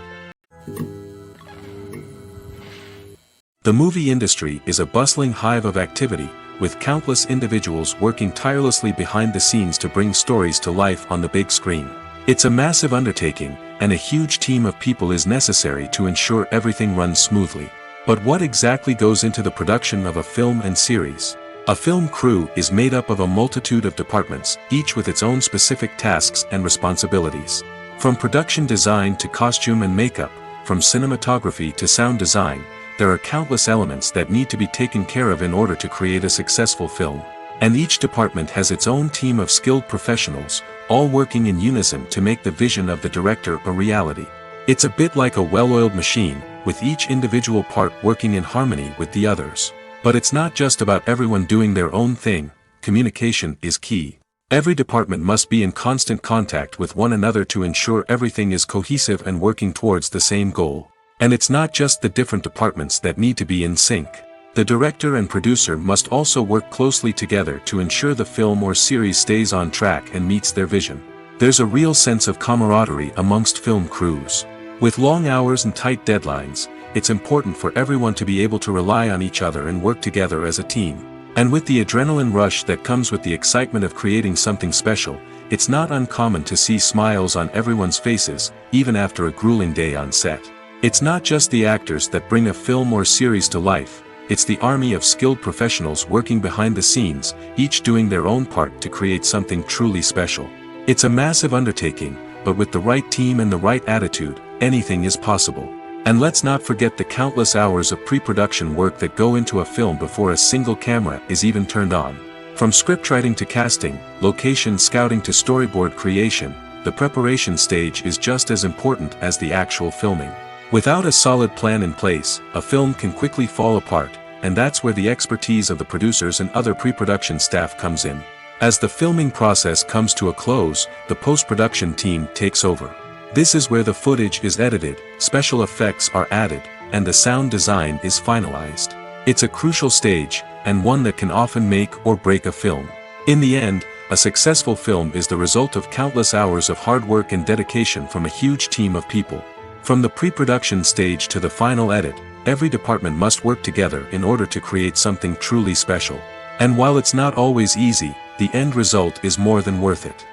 The movie industry is a bustling hive of activity, with countless individuals working tirelessly behind the scenes to bring stories to life on the big screen. It's a massive undertaking, and a huge team of people is necessary to ensure everything runs smoothly. But what exactly goes into the production of a film and series? A film crew is made up of a multitude of departments, each with its own specific tasks and responsibilities. From production design to costume and makeup, from cinematography to sound design, there are countless elements that need to be taken care of in order to create a successful film. And each department has its own team of skilled professionals, all working in unison to make the vision of the director a reality. It's a bit like a well-oiled machine, with each individual part working in harmony with the others. But it's not just about everyone doing their own thing. Communication is key. Every department must be in constant contact with one another to ensure everything is cohesive and working towards the same goal. And it's not just the different departments that need to be in sync. The director and producer must also work closely together to ensure the film or series stays on track and meets their vision. There's a real sense of camaraderie amongst film crews. With long hours and tight deadlines, it's important for everyone to be able to rely on each other and work together as a team. And with the adrenaline rush that comes with the excitement of creating something special, it's not uncommon to see smiles on everyone's faces, even after a grueling day on set. It's not just the actors that bring a film or series to life, it's the army of skilled professionals working behind the scenes, each doing their own part to create something truly special. It's a massive undertaking, but with the right team and the right attitude, anything is possible. And let's not forget the countless hours of pre-production work that go into a film before a single camera is even turned on. From scriptwriting to casting, location scouting to storyboard creation, the preparation stage is just as important as the actual filming. Without a solid plan in place, a film can quickly fall apart, and that's where the expertise of the producers and other pre-production staff comes in. As the filming process comes to a close, the post-production team takes over. This is where the footage is edited, special effects are added, and the sound design is finalized. It's a crucial stage, and one that can often make or break a film. In the end, a successful film is the result of countless hours of hard work and dedication from a huge team of people. From the pre-production stage to the final edit, every department must work together in order to create something truly special. And while it's not always easy, the end result is more than worth it.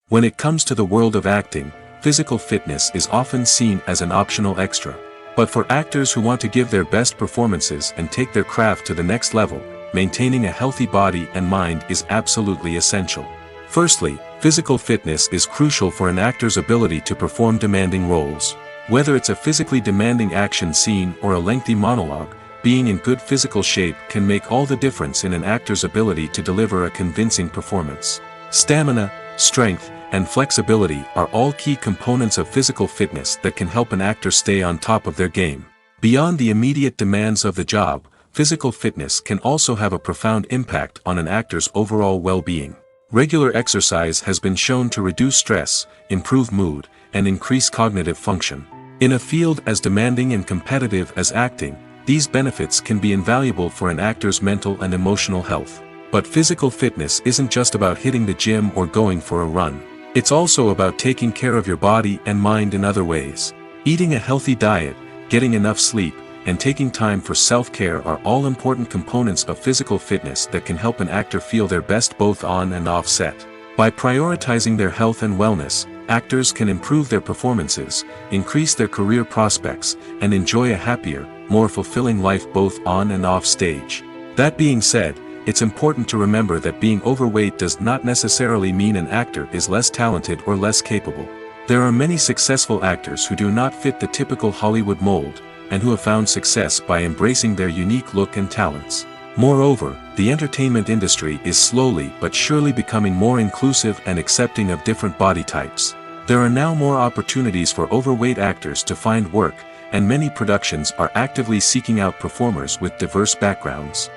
When it comes to the world of acting, physical fitness is often seen as an optional extra. But for actors who want to give their best performances and take their craft to the next level, maintaining a healthy body and mind is absolutely essential. Firstly, physical fitness is crucial for an actor's ability to perform demanding roles. Whether it's a physically demanding action scene or a lengthy monologue, being in good physical shape can make all the difference in an actor's ability to deliver a convincing performance. Stamina, strength, and flexibility are all key components of physical fitness that can help an actor stay on top of their game. Beyond the immediate demands of the job, physical fitness can also have a profound impact on an actor's overall well-being. Regular exercise has been shown to reduce stress, improve mood, and increase cognitive function. In a field as demanding and competitive as acting, these benefits can be invaluable for an actor's mental and emotional health. But physical fitness isn't just about hitting the gym or going for a run. It's also about taking care of your body and mind in other ways. Eating a healthy diet, getting enough sleep, and taking time for self-care are all important components of physical fitness that can help an actor feel their best both on and off set. By prioritizing their health and wellness, actors can improve their performances, increase their career prospects, and enjoy a happier, more fulfilling life both on and off stage. That being said, it's important to remember that being overweight does not necessarily mean an actor is less talented or less capable. There are many successful actors who do not fit the typical Hollywood mold, and who have found success by embracing their unique look and talents. Moreover, the entertainment industry is slowly but surely becoming more inclusive and accepting of different body types. There are now more opportunities for overweight actors to find work, and many productions are actively seeking out performers with diverse backgrounds.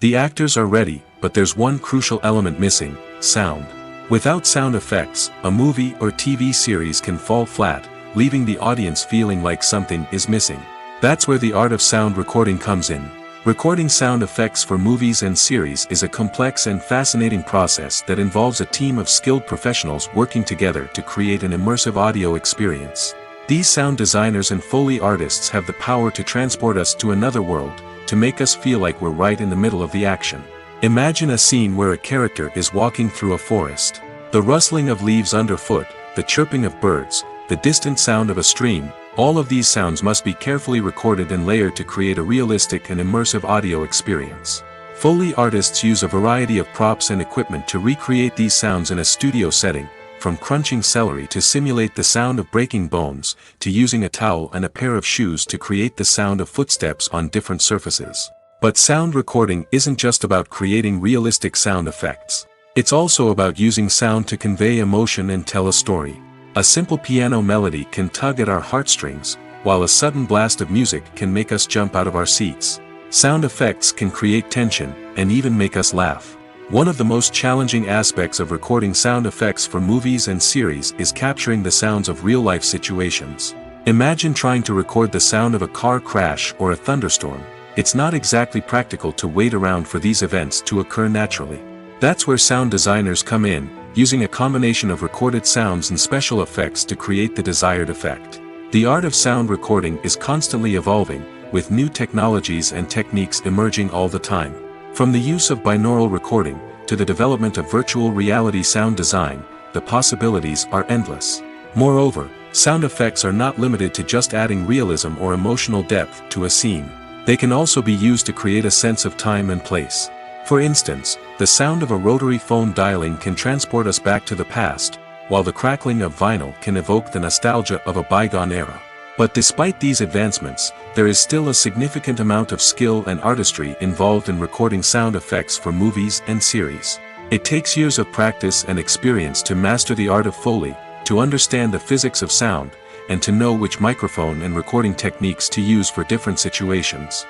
The actors are ready, but there's one crucial element missing: sound. Without sound effects, a movie or TV series can fall flat, leaving the audience feeling like something is missing. That's where the art of sound recording comes in. Recording sound effects for movies and series is a complex and fascinating process that involves a team of skilled professionals working together to create an immersive audio experience. These sound designers and Foley artists have the power to transport us to another world, to make us feel like we're right in the middle of the action. Imagine a scene where a character is walking through a forest. The rustling of leaves underfoot, the chirping of birds, the distant sound of a stream, all of these sounds must be carefully recorded and layered to create a realistic and immersive audio experience. Foley artists use a variety of props and equipment to recreate these sounds in a studio setting, from crunching celery to simulate the sound of breaking bones, to using a towel and a pair of shoes to create the sound of footsteps on different surfaces. But sound recording isn't just about creating realistic sound effects. It's also about using sound to convey emotion and tell a story. A simple piano melody can tug at our heartstrings, while a sudden blast of music can make us jump out of our seats. Sound effects can create tension, and even make us laugh. One of the most challenging aspects of recording sound effects for movies and series is capturing the sounds of real-life situations. Imagine trying to record the sound of a car crash or a thunderstorm. It's not exactly practical to wait around for these events to occur naturally. That's where sound designers come in, using a combination of recorded sounds and special effects to create the desired effect. The art of sound recording is constantly evolving, with new technologies and techniques emerging all the time. From the use of binaural recording, to the development of virtual reality sound design, the possibilities are endless. Moreover, sound effects are not limited to just adding realism or emotional depth to a scene. They can also be used to create a sense of time and place. For instance, the sound of a rotary phone dialing can transport us back to the past, while the crackling of vinyl can evoke the nostalgia of a bygone era. But despite these advancements, there is still a significant amount of skill and artistry involved in recording sound effects for movies and series. It takes years of practice and experience to master the art of Foley, to understand the physics of sound, and to know which microphone and recording techniques to use for different situations.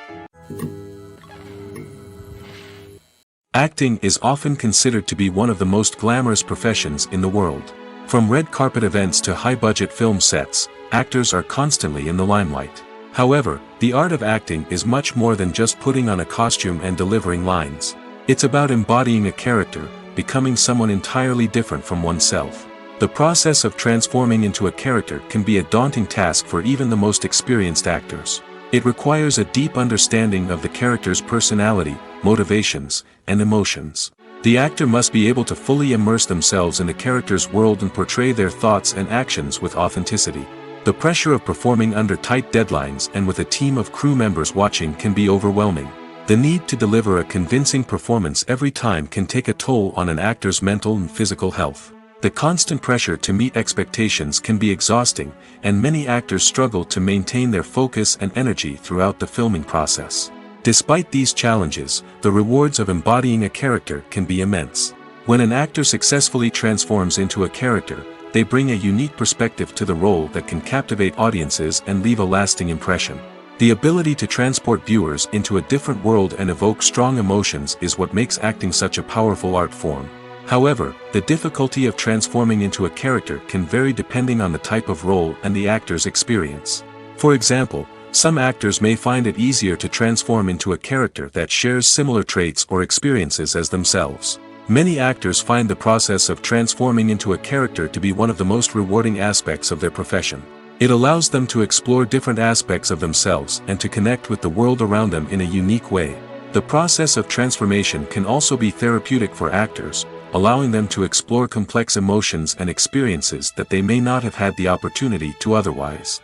Acting is often considered to be one of the most glamorous professions in the world. From red carpet events to high-budget film sets, actors are constantly in the limelight. However, the art of acting is much more than just putting on a costume and delivering lines. It's about embodying a character, becoming someone entirely different from oneself. The process of transforming into a character can be a daunting task for even the most experienced actors. It requires a deep understanding of the character's personality, motivations, and emotions. The actor must be able to fully immerse themselves in the character's world and portray their thoughts and actions with authenticity. The pressure of performing under tight deadlines and with a team of crew members watching can be overwhelming. The need to deliver a convincing performance every time can take a toll on an actor's mental and physical health. The constant pressure to meet expectations can be exhausting, and many actors struggle to maintain their focus and energy throughout the filming process. Despite these challenges, the rewards of embodying a character can be immense. When an actor successfully transforms into a character, they bring a unique perspective to the role that can captivate audiences and leave a lasting impression. The ability to transport viewers into a different world and evoke strong emotions is what makes acting such a powerful art form. However, the difficulty of transforming into a character can vary depending on the type of role and the actor's experience. For example, some actors may find it easier to transform into a character that shares similar traits or experiences as themselves. Many actors find the process of transforming into a character to be one of the most rewarding aspects of their profession. It allows them to explore different aspects of themselves and to connect with the world around them in a unique way. The process of transformation can also be therapeutic for actors, allowing them to explore complex emotions and experiences that they may not have had the opportunity to otherwise.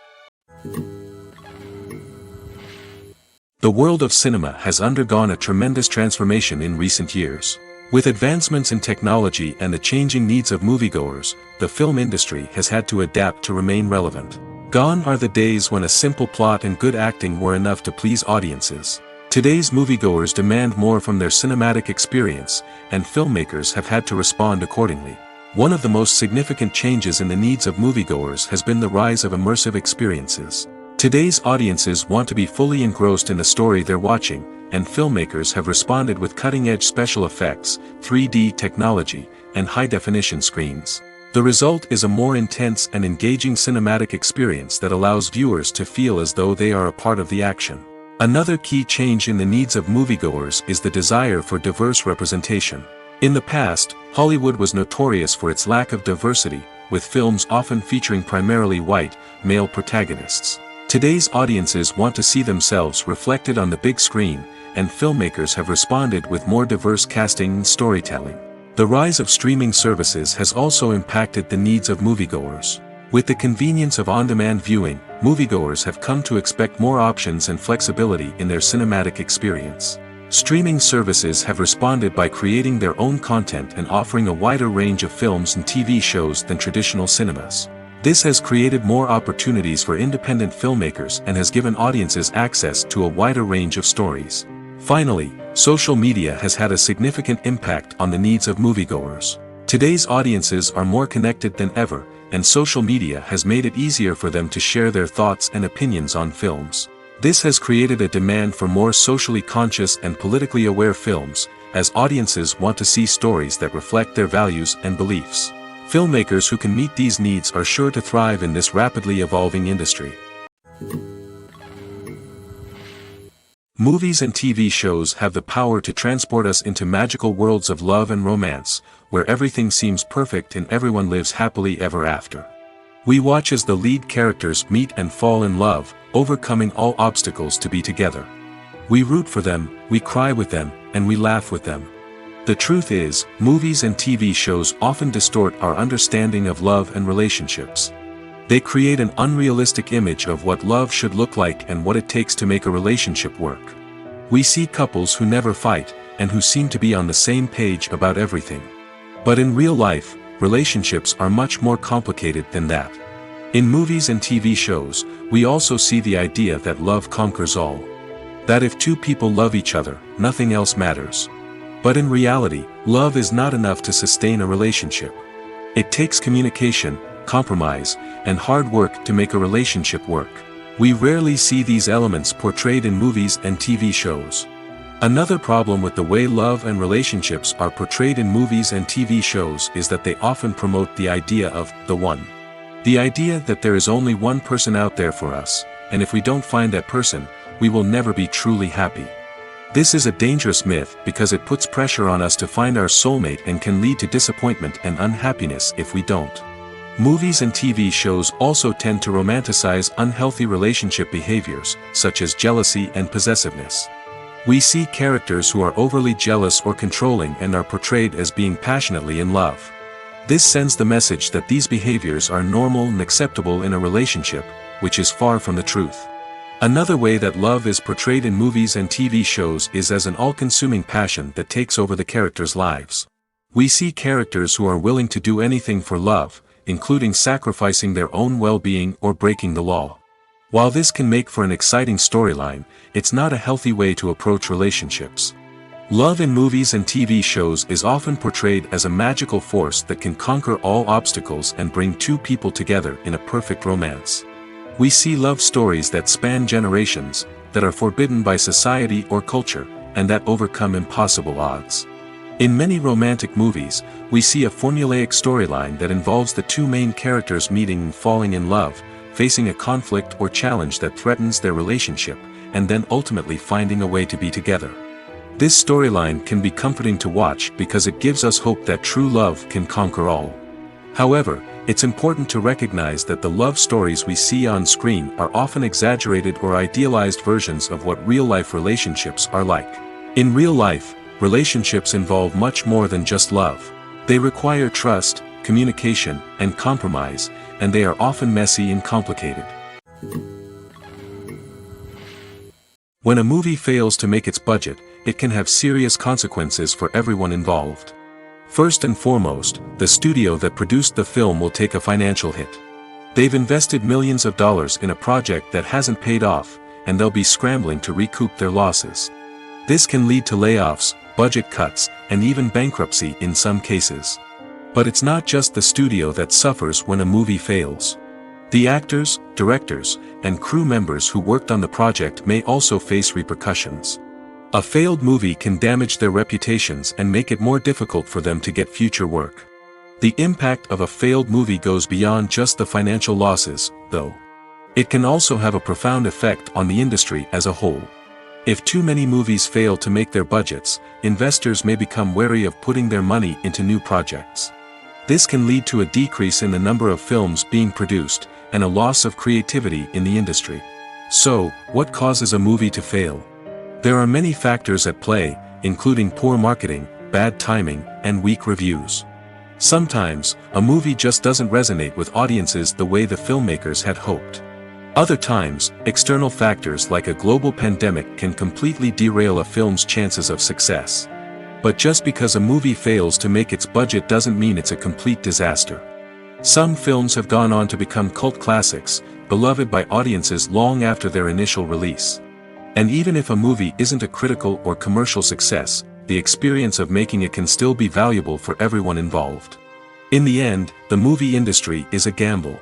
The world of cinema has undergone a tremendous transformation in recent years. With advancements in technology and the changing needs of moviegoers, the film industry has had to adapt to remain relevant. Gone are the days when a simple plot and good acting were enough to please audiences. Today's moviegoers demand more from their cinematic experience, and filmmakers have had to respond accordingly. One of the most significant changes in the needs of moviegoers has been the rise of immersive experiences. Today's audiences want to be fully engrossed in the story they're watching, and filmmakers have responded with cutting-edge special effects, 3D technology, and high-definition screens. The result is a more intense and engaging cinematic experience that allows viewers to feel as though they are a part of the action. Another key change in the needs of moviegoers is the desire for diverse representation. In the past, Hollywood was notorious for its lack of diversity, with films often featuring primarily white, male protagonists. Today's audiences want to see themselves reflected on the big screen, and filmmakers have responded with more diverse casting and storytelling. The rise of streaming services has also impacted the needs of moviegoers. With the convenience of on-demand viewing, moviegoers have come to expect more options and flexibility in their cinematic experience. Streaming services have responded by creating their own content and offering a wider range of films and TV shows than traditional cinemas. This has created more opportunities for independent filmmakers and has given audiences access to a wider range of stories. Finally, social media has had a significant impact on the needs of moviegoers. Today's audiences are more connected than ever, and social media has made it easier for them to share their thoughts and opinions on films. This has created a demand for more socially conscious and politically aware films, as audiences want to see stories that reflect their values and beliefs. Filmmakers who can meet these needs are sure to thrive in this rapidly evolving industry. Movies and TV shows have the power to transport us into magical worlds of love and romance, where everything seems perfect and everyone lives happily ever after. We watch as the lead characters meet and fall in love, overcoming all obstacles to be together. We root for them, we cry with them, and we laugh with them. The truth is, movies and TV shows often distort our understanding of love and relationships. They create an unrealistic image of what love should look like and what it takes to make a relationship work. We see couples who never fight, and who seem to be on the same page about everything. But in real life, relationships are much more complicated than that. In movies and TV shows, we also see the idea that love conquers all. That if two people love each other, nothing else matters. But in reality, love is not enough to sustain a relationship. It takes communication, compromise, and hard work to make a relationship work. We rarely see these elements portrayed in movies and TV shows. Another problem with the way love and relationships are portrayed in movies and TV shows is that they often promote the idea of the one. The idea that there is only one person out there for us, and if we don't find that person, we will never be truly happy. This is a dangerous myth because it puts pressure on us to find our soulmate and can lead to disappointment and unhappiness if we don't. Movies and TV shows also tend to romanticize unhealthy relationship behaviors, such as jealousy and possessiveness. We see characters who are overly jealous or controlling and are portrayed as being passionately in love. This sends the message that these behaviors are normal and acceptable in a relationship, which is far from the truth. Another way that love is portrayed in movies and TV shows is as an all-consuming passion that takes over the characters' lives. We see characters who are willing to do anything for love, including sacrificing their own well-being or breaking the law. While this can make for an exciting storyline, it's not a healthy way to approach relationships. Love in movies and TV shows is often portrayed as a magical force that can conquer all obstacles and bring two people together in a perfect romance. We see love stories that span generations, that are forbidden by society or culture, and that overcome impossible odds. In many romantic movies, we see a formulaic storyline that involves the two main characters meeting and falling in love, facing a conflict or challenge that threatens their relationship, and then ultimately finding a way to be together. This storyline can be comforting to watch because it gives us hope that true love can conquer all. However, it's important to recognize that the love stories we see on screen are often exaggerated or idealized versions of what real-life relationships are like. In real life, relationships involve much more than just love. They require trust, communication, and compromise, and they are often messy and complicated. When a movie fails to make its budget, it can have serious consequences for everyone involved. First and foremost, the studio that produced the film will take a financial hit. They've invested millions of dollars in a project that hasn't paid off, and they'll be scrambling to recoup their losses. This can lead to layoffs, budget cuts, and even bankruptcy in some cases. But it's not just the studio that suffers when a movie fails. The actors, directors, and crew members who worked on the project may also face repercussions. A failed movie can damage their reputations and make it more difficult for them to get future work. The impact of a failed movie goes beyond just the financial losses, though. It can also have a profound effect on the industry as a whole. If too many movies fail to make their budgets, investors may become wary of putting their money into new projects. This can lead to a decrease in the number of films being produced, and a loss of creativity in the industry. So, what causes a movie to fail? There are many factors at play, including poor marketing, bad timing, and weak reviews. Sometimes, a movie just doesn't resonate with audiences the way the filmmakers had hoped. Other times, external factors like a global pandemic can completely derail a film's chances of success. But just because a movie fails to make its budget doesn't mean it's a complete disaster. Some films have gone on to become cult classics, beloved by audiences long after their initial release. And even if a movie isn't a critical or commercial success, the experience of making it can still be valuable for everyone involved. In the end, the movie industry is a gamble.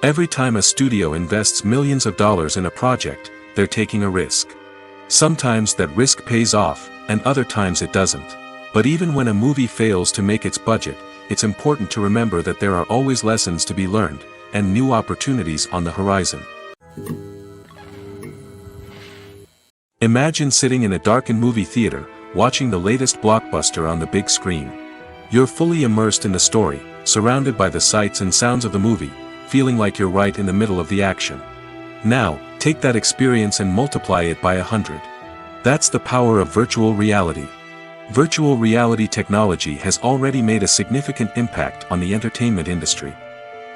Every time a studio invests millions of dollars in a project, they're taking a risk. Sometimes that risk pays off, and other times it doesn't. But even when a movie fails to make its budget, it's important to remember that there are always lessons to be learned, and new opportunities on the horizon. Imagine sitting in a darkened movie theater, watching the latest blockbuster on the big screen. You're fully immersed in the story, surrounded by the sights and sounds of the movie, feeling like you're right in the middle of the action. Now, take that experience and multiply it by 100. That's the power of virtual reality. Virtual reality technology has already made a significant impact on the entertainment industry.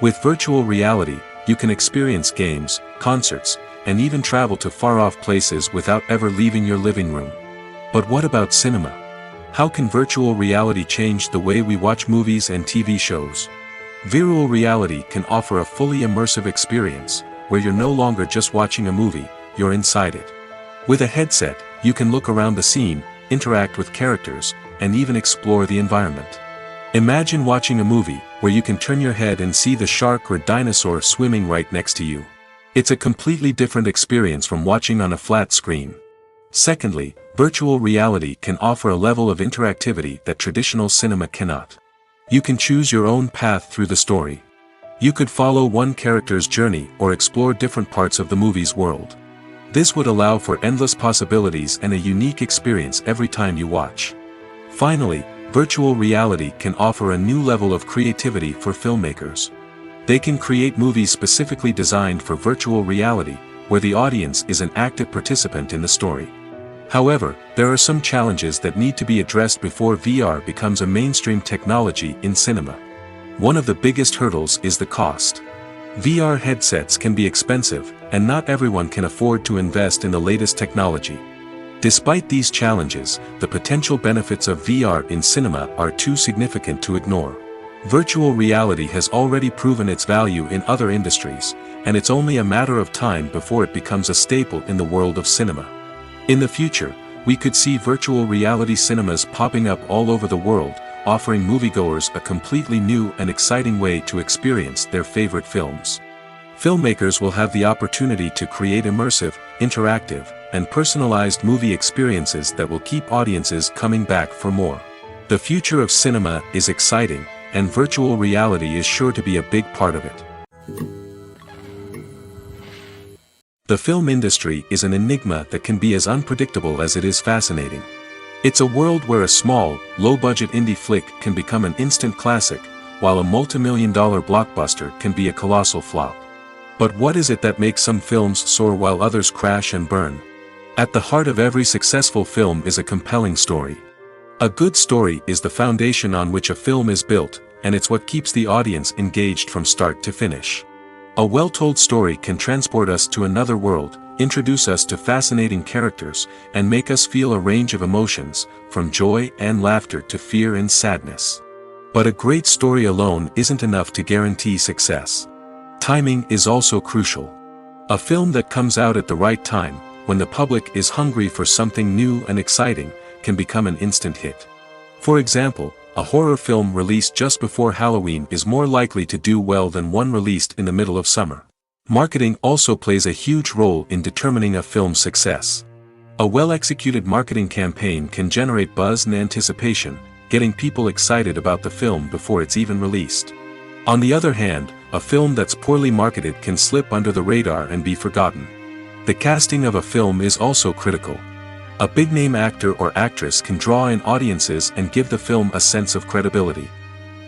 With virtual reality, you can experience games, concerts, and even travel to far-off places without ever leaving your living room. But what about cinema? How can virtual reality change the way we watch movies and TV shows? Virtual reality can offer a fully immersive experience, where you're no longer just watching a movie, you're inside it. With a headset, you can look around the scene, interact with characters, and even explore the environment. Imagine watching a movie, where you can turn your head and see the shark or dinosaur swimming right next to you. It's a completely different experience from watching on a flat screen. Secondly, virtual reality can offer a level of interactivity that traditional cinema cannot. You can choose your own path through the story. You could follow one character's journey or explore different parts of the movie's world. This would allow for endless possibilities and a unique experience every time you watch. Finally, virtual reality can offer a new level of creativity for filmmakers. They can create movies specifically designed for virtual reality, where the audience is an active participant in the story. However, there are some challenges that need to be addressed before VR becomes a mainstream technology in cinema. One of the biggest hurdles is the cost. VR headsets can be expensive, and not everyone can afford to invest in the latest technology. Despite these challenges, the potential benefits of VR in cinema are too significant to ignore. Virtual reality has already proven its value in other industries, and it's only a matter of time before it becomes a staple in the world of cinema. In the future, we could see virtual reality cinemas popping up all over the world, offering moviegoers a completely new and exciting way to experience their favorite films. Filmmakers will have the opportunity to create immersive, interactive, and personalized movie experiences that will keep audiences coming back for more. The future of cinema is exciting, and virtual reality is sure to be a big part of it. The film industry is an enigma that can be as unpredictable as it is fascinating. It's a world where a small, low-budget indie flick can become an instant classic, while a multi-million-dollar blockbuster can be a colossal flop. But what is it that makes some films soar while others crash and burn? At the heart of every successful film is a compelling story. A good story is the foundation on which a film is built, and it's what keeps the audience engaged from start to finish. A well-told story can transport us to another world, introduce us to fascinating characters, and make us feel a range of emotions, from joy and laughter to fear and sadness. But a great story alone isn't enough to guarantee success. Timing is also crucial. A film that comes out at the right time, when the public is hungry for something new and exciting, can become an instant hit. For example, a horror film released just before Halloween is more likely to do well than one released in the middle of summer. Marketing also plays a huge role in determining a film's success. A well-executed marketing campaign can generate buzz and anticipation, getting people excited about the film before it's even released. On the other hand, a film that's poorly marketed can slip under the radar and be forgotten. The casting of a film is also critical. A big-name actor or actress can draw in audiences and give the film a sense of credibility.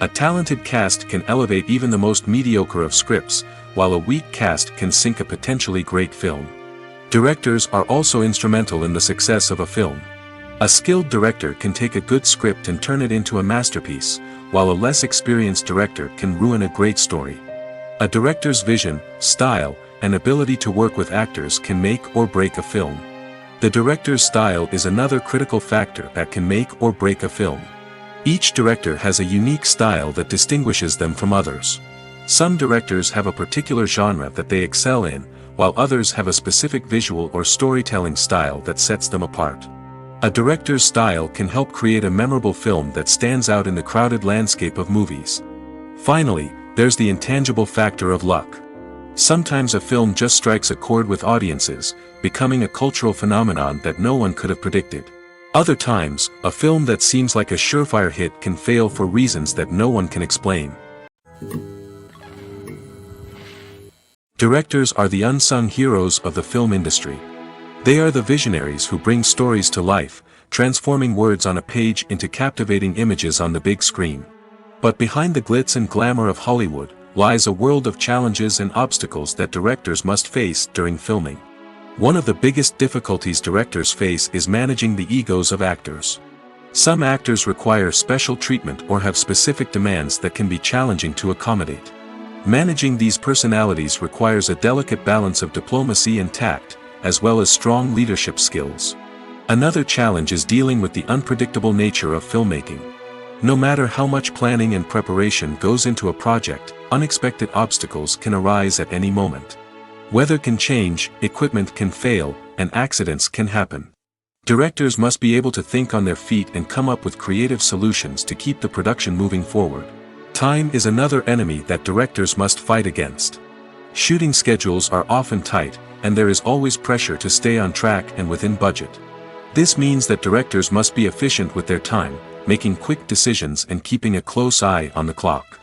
A talented cast can elevate even the most mediocre of scripts, while a weak cast can sink a potentially great film. Directors are also instrumental in the success of a film. A skilled director can take a good script and turn it into a masterpiece, while a less experienced director can ruin a great story. A director's vision, style, and ability to work with actors can make or break a film. The director's style is another critical factor that can make or break a film. Each director has a unique style that distinguishes them from others. Some directors have a particular genre that they excel in, while others have a specific visual or storytelling style that sets them apart. A director's style can help create a memorable film that stands out in the crowded landscape of movies. Finally, there's the intangible factor of luck. Sometimes a film just strikes a chord with audiences, becoming a cultural phenomenon that no one could have predicted. Other times, a film that seems like a surefire hit can fail for reasons that no one can explain. Directors are the unsung heroes of the film industry. They are the visionaries who bring stories to life, transforming words on a page into captivating images on the big screen. But behind the glitz and glamour of Hollywood, lies a world of challenges and obstacles that directors must face during filming. One of the biggest difficulties directors face is managing the egos of actors. Some actors require special treatment or have specific demands that can be challenging to accommodate. Managing these personalities requires a delicate balance of diplomacy and tact, as well as strong leadership skills. Another challenge is dealing with the unpredictable nature of filmmaking. No matter how much planning and preparation goes into a project, unexpected obstacles can arise at any moment. Weather can change, equipment can fail, and accidents can happen. Directors must be able to think on their feet and come up with creative solutions to keep the production moving forward. Time is another enemy that directors must fight against. Shooting schedules are often tight, and there is always pressure to stay on track and within budget. This means that directors must be efficient with their time, making quick decisions and keeping a close eye on the clock.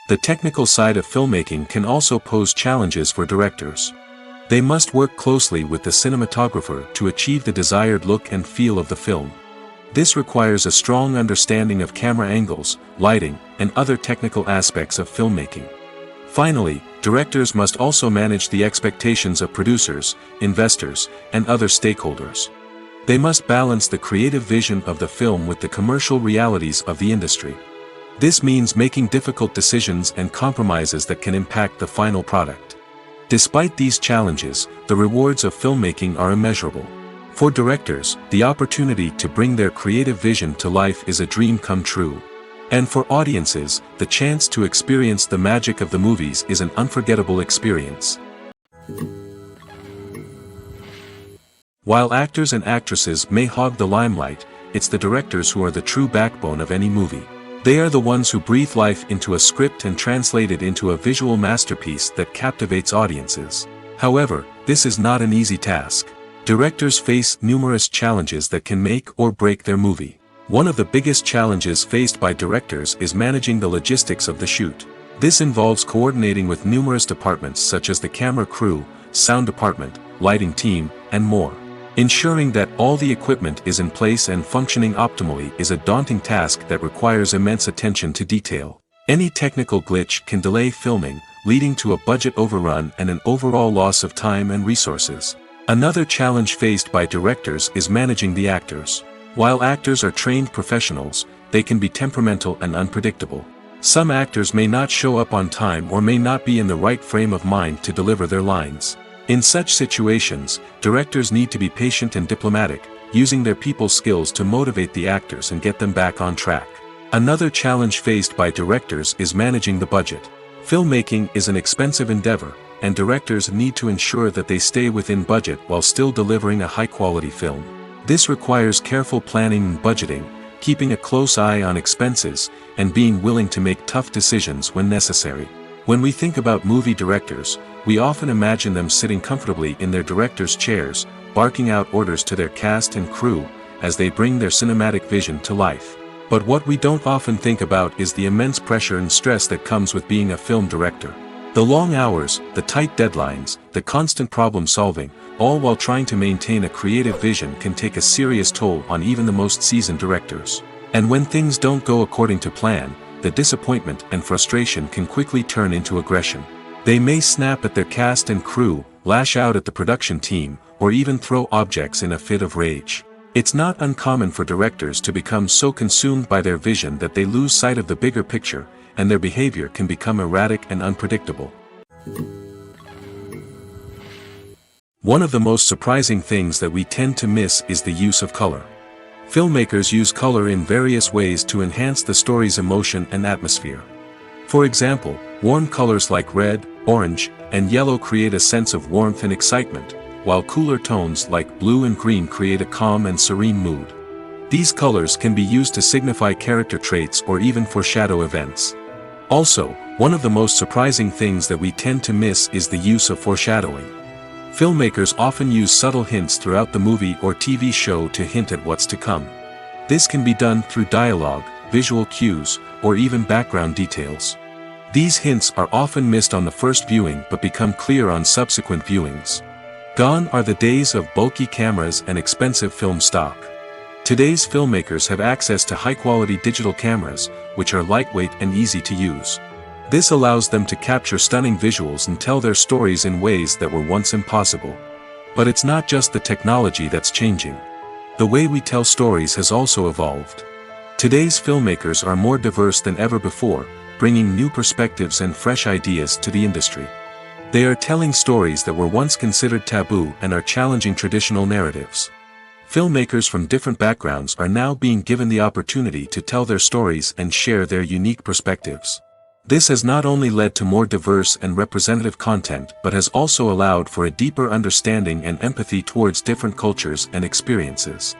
The technical side of filmmaking can also pose challenges for directors. They must work closely with the cinematographer to achieve the desired look and feel of the film. This requires a strong understanding of camera angles, lighting, and other technical aspects of filmmaking. Finally, directors must also manage the expectations of producers, investors, and other stakeholders. They must balance the creative vision of the film with the commercial realities of the industry. This means making difficult decisions and compromises that can impact the final product. Despite these challenges, the rewards of filmmaking are immeasurable. For directors, the opportunity to bring their creative vision to life is a dream come true. And for audiences, the chance to experience the magic of the movies is an unforgettable experience. While actors and actresses may hog the limelight, it's the directors who are the true backbone of any movie. They are the ones who breathe life into a script and translate it into a visual masterpiece that captivates audiences. However, this is not an easy task. Directors face numerous challenges that can make or break their movie. One of the biggest challenges faced by directors is managing the logistics of the shoot. This involves coordinating with numerous departments such as the camera crew, sound department, lighting team, and more. Ensuring that all the equipment is in place and functioning optimally is a daunting task that requires immense attention to detail. Any technical glitch can delay filming, leading to a budget overrun and an overall loss of time and resources. Another challenge faced by directors is managing the actors. While actors are trained professionals, they can be temperamental and unpredictable. Some actors may not show up on time or may not be in the right frame of mind to deliver their lines. In such situations, directors need to be patient and diplomatic, using their people skills to motivate the actors and get them back on track. Another challenge faced by directors is managing the budget. Filmmaking is an expensive endeavor, and directors need to ensure that they stay within budget while still delivering a high-quality film. This requires careful planning and budgeting, keeping a close eye on expenses, and being willing to make tough decisions when necessary. When we think about movie directors, we often imagine them sitting comfortably in their director's chairs, barking out orders to their cast and crew, as they bring their cinematic vision to life. But what we don't often think about is the immense pressure and stress that comes with being a film director. The long hours, the tight deadlines, the constant problem solving, all while trying to maintain a creative vision can take a serious toll on even the most seasoned directors. And when things don't go according to plan, the disappointment and frustration can quickly turn into aggression. They may snap at their cast and crew, lash out at the production team, or even throw objects in a fit of rage. It's not uncommon for directors to become so consumed by their vision that they lose sight of the bigger picture, and their behavior can become erratic and unpredictable. One of the most surprising things that we tend to miss is the use of color. Filmmakers use color in various ways to enhance the story's emotion and atmosphere. For example, warm colors like red, orange, and yellow create a sense of warmth and excitement, while cooler tones like blue and green create a calm and serene mood. These colors can be used to signify character traits or even foreshadow events. Also, one of the most surprising things that we tend to miss is the use of foreshadowing. Filmmakers often use subtle hints throughout the movie or TV show to hint at what's to come. This can be done through dialogue, visual cues, or even background details. These hints are often missed on the first viewing but become clear on subsequent viewings. Gone are the days of bulky cameras and expensive film stock. Today's filmmakers have access to high-quality digital cameras, which are lightweight and easy to use. This allows them to capture stunning visuals and tell their stories in ways that were once impossible. But it's not just the technology that's changing. The way we tell stories has also evolved. Today's filmmakers are more diverse than ever before, bringing new perspectives and fresh ideas to the industry. They are telling stories that were once considered taboo and are challenging traditional narratives. Filmmakers from different backgrounds are now being given the opportunity to tell their stories and share their unique perspectives. This has not only led to more diverse and representative content but has also allowed for a deeper understanding and empathy towards different cultures and experiences.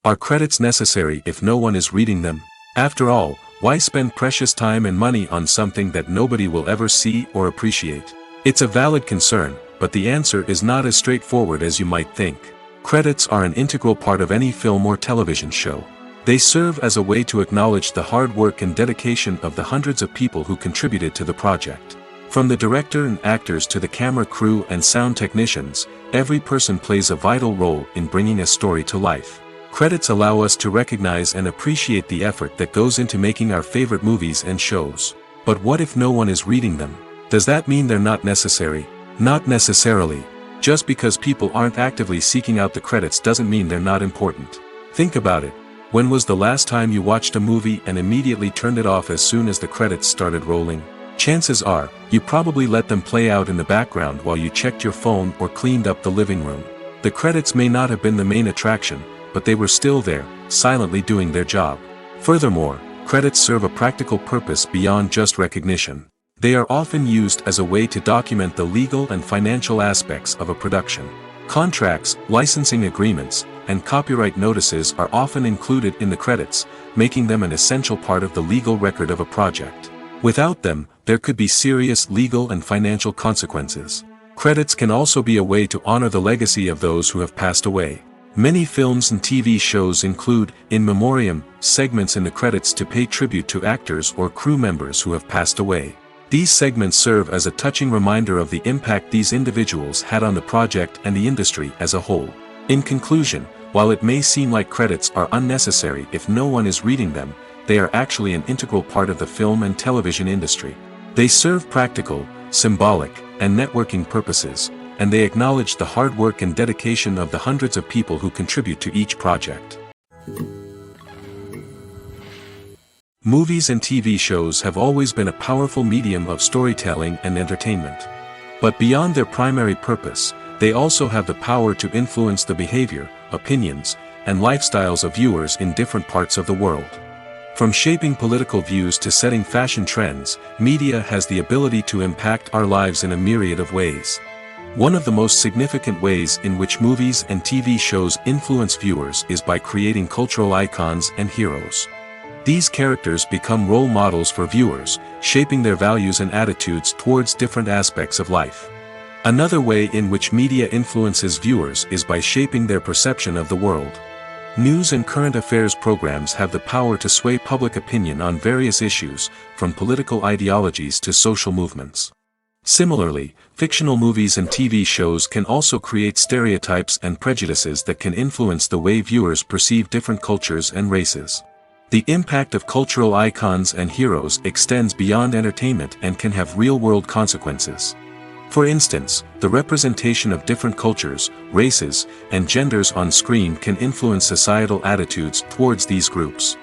Are credits necessary if no one is reading them? After all, why spend precious time and money on something that nobody will ever see or appreciate? It's a valid concern, but the answer is not as straightforward as you might think. Credits are an integral part of any film or television show. They serve as a way to acknowledge the hard work and dedication of the hundreds of people who contributed to the project. From the director and actors to the camera crew and sound technicians, every person plays a vital role in bringing a story to life. Credits allow us to recognize and appreciate the effort that goes into making our favorite movies and shows. But what if no one is reading them? Does that mean they're not necessary? Not necessarily. Just because people aren't actively seeking out the credits doesn't mean they're not important. Think about it. When was the last time you watched a movie and immediately turned it off as soon as the credits started rolling? Chances are, you probably let them play out in the background while you checked your phone or cleaned up the living room. The credits may not have been the main attraction, but they were still there, silently doing their job. Furthermore, credits serve a practical purpose beyond just recognition. They are often used as a way to document the legal and financial aspects of a production. Contracts, licensing agreements, and copyright notices are often included in the credits, making them an essential part of the legal record of a project. Without them, there could be serious legal and financial consequences. Credits can also be a way to honor the legacy of those who have passed away. Many films and TV shows include, in memoriam, segments in the credits to pay tribute to actors or crew members who have passed away. These segments serve as a touching reminder of the impact these individuals had on the project and the industry as a whole. In conclusion, while it may seem like credits are unnecessary if no one is reading them, they are actually an integral part of the film and television industry. They serve practical, symbolic, and networking purposes, and they acknowledge the hard work and dedication of the hundreds of people who contribute to each project. Movies and TV shows have always been a powerful medium of storytelling and entertainment. But beyond their primary purpose, they also have the power to influence the behavior, opinions, and lifestyles of viewers in different parts of the world. From shaping political views to setting fashion trends, media has the ability to impact our lives in a myriad of ways. One of the most significant ways in which movies and TV shows influence viewers is by creating cultural icons and heroes. These characters become role models for viewers, shaping their values and attitudes towards different aspects of life. Another way in which media influences viewers is by shaping their perception of the world. News and current affairs programs have the power to sway public opinion on various issues, from political ideologies to social movements. Similarly, fictional movies and TV shows can also create stereotypes and prejudices that can influence the way viewers perceive different cultures and races. The impact of cultural icons and heroes extends beyond entertainment and can have real-world consequences. For instance, the representation of different cultures, races, and genders on screen can influence societal attitudes towards these groups.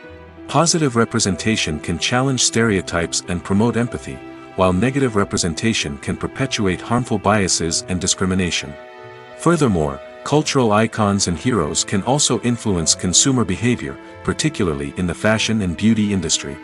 Positive representation can challenge stereotypes and promote empathy, while negative representation can perpetuate harmful biases and discrimination. Furthermore, cultural icons and heroes can also influence consumer behavior, particularly in the fashion and beauty industry.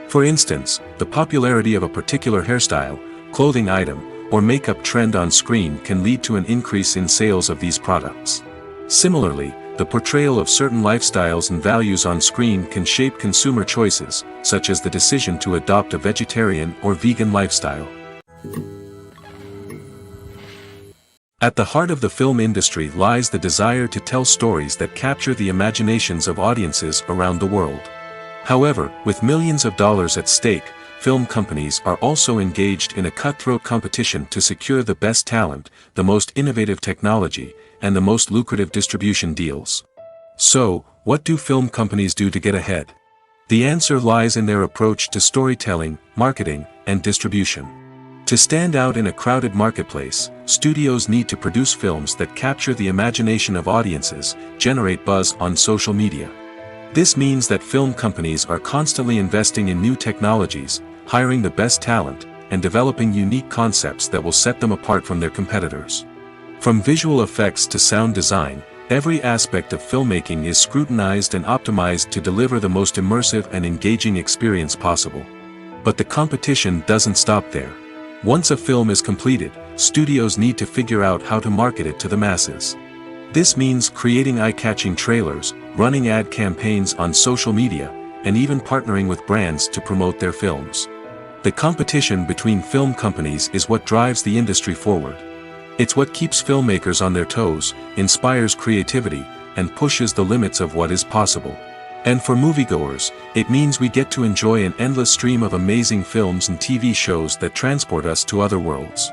For instance, the popularity of a particular hairstyle, clothing item, or makeup trend on screen can lead to an increase in sales of these products. Similarly, the portrayal of certain lifestyles and values on screen can shape consumer choices, such as the decision to adopt a vegetarian or vegan lifestyle. At the heart of the film industry lies the desire to tell stories that capture the imaginations of audiences around the world. However, with millions of dollars at stake, film companies are also engaged in a cutthroat competition to secure the best talent, the most innovative technology, and the most lucrative distribution deals. So, what do film companies do to get ahead? The answer lies in their approach to storytelling, marketing, and distribution. To stand out in a crowded marketplace, studios need to produce films that capture the imagination of audiences, generate buzz on social media. This means that film companies are constantly investing in new technologies, hiring the best talent, and developing unique concepts that will set them apart from their competitors. From visual effects to sound design, every aspect of filmmaking is scrutinized and optimized to deliver the most immersive and engaging experience possible. But the competition doesn't stop there. Once a film is completed, studios need to figure out how to market it to the masses. This means creating eye-catching trailers, running ad campaigns on social media, and even partnering with brands to promote their films. The competition between film companies is what drives the industry forward. It's what keeps filmmakers on their toes, inspires creativity, and pushes the limits of what is possible. And for moviegoers, it means we get to enjoy an endless stream of amazing films and TV shows that transport us to other worlds.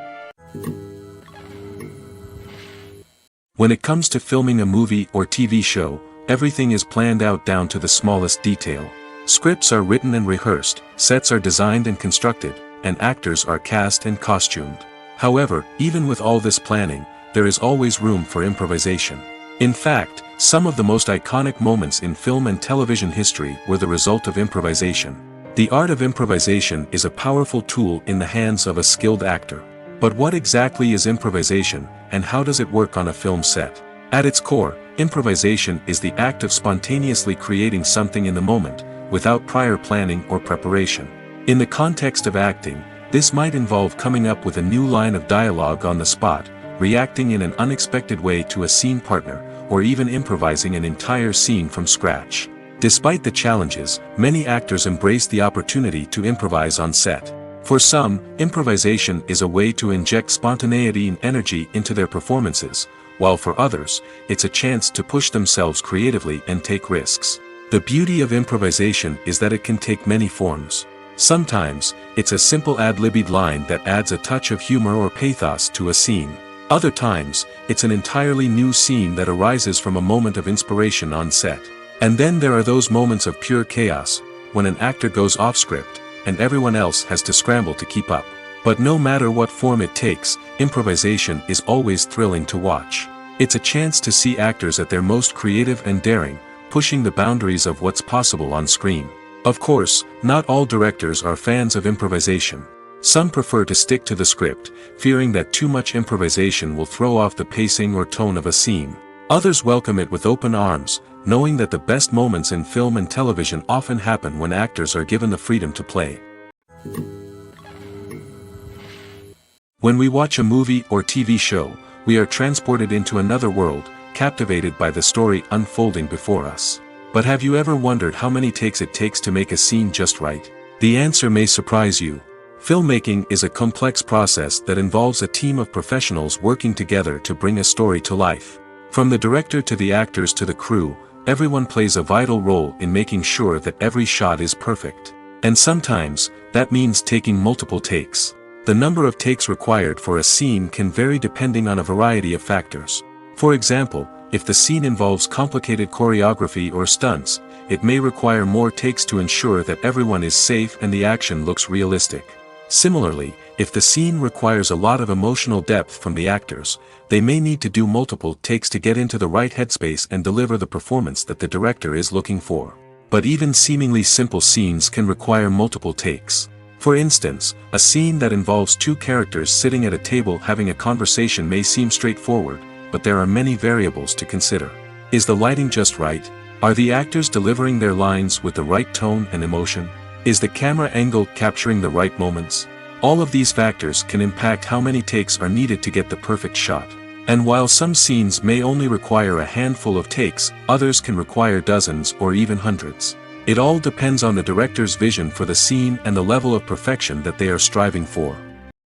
When it comes to filming a movie or TV show, everything is planned out down to the smallest detail. Scripts are written and rehearsed, sets are designed and constructed, and actors are cast and costumed. However, even with all this planning, there is always room for improvisation. In fact, some of the most iconic moments in film and television history were the result of improvisation. The art of improvisation is a powerful tool in the hands of a skilled actor. But what exactly is improvisation, and how does it work on a film set? At its core, improvisation is the act of spontaneously creating something in the moment, without prior planning or preparation. In the context of acting, this might involve coming up with a new line of dialogue on the spot, reacting in an unexpected way to a scene partner, or even improvising an entire scene from scratch. Despite the challenges, many actors embrace the opportunity to improvise on set. For some, improvisation is a way to inject spontaneity and energy into their performances, while for others, it's a chance to push themselves creatively and take risks. The beauty of improvisation is that it can take many forms. Sometimes, it's a simple ad-libbed line that adds a touch of humor or pathos to a scene. Other times, it's an entirely new scene that arises from a moment of inspiration on set. And then there are those moments of pure chaos, when an actor goes off script, and everyone else has to scramble to keep up. But no matter what form it takes, improvisation is always thrilling to watch. It's a chance to see actors at their most creative and daring, pushing the boundaries of what's possible on screen. Of course, not all directors are fans of improvisation. Some prefer to stick to the script, fearing that too much improvisation will throw off the pacing or tone of a scene. Others welcome it with open arms, knowing that the best moments in film and television often happen when actors are given the freedom to play. When we watch a movie or TV show, we are transported into another world, captivated by the story unfolding before us. But have you ever wondered how many takes it takes to make a scene just right? The answer may surprise you. Filmmaking is a complex process that involves a team of professionals working together to bring a story to life. From the director to the actors to the crew, everyone plays a vital role in making sure that every shot is perfect. And sometimes, that means taking multiple takes. The number of takes required for a scene can vary depending on a variety of factors. For example, if the scene involves complicated choreography or stunts, it may require more takes to ensure that everyone is safe and the action looks realistic. Similarly, if the scene requires a lot of emotional depth from the actors, they may need to do multiple takes to get into the right headspace and deliver the performance that the director is looking for. But even seemingly simple scenes can require multiple takes. For instance, a scene that involves two characters sitting at a table having a conversation may seem straightforward, but there are many variables to consider. Is the lighting just right? Are the actors delivering their lines with the right tone and emotion? Is the camera angle capturing the right moments? All of these factors can impact how many takes are needed to get the perfect shot. And while some scenes may only require a handful of takes, others can require dozens or even hundreds. It all depends on the director's vision for the scene and the level of perfection that they are striving for.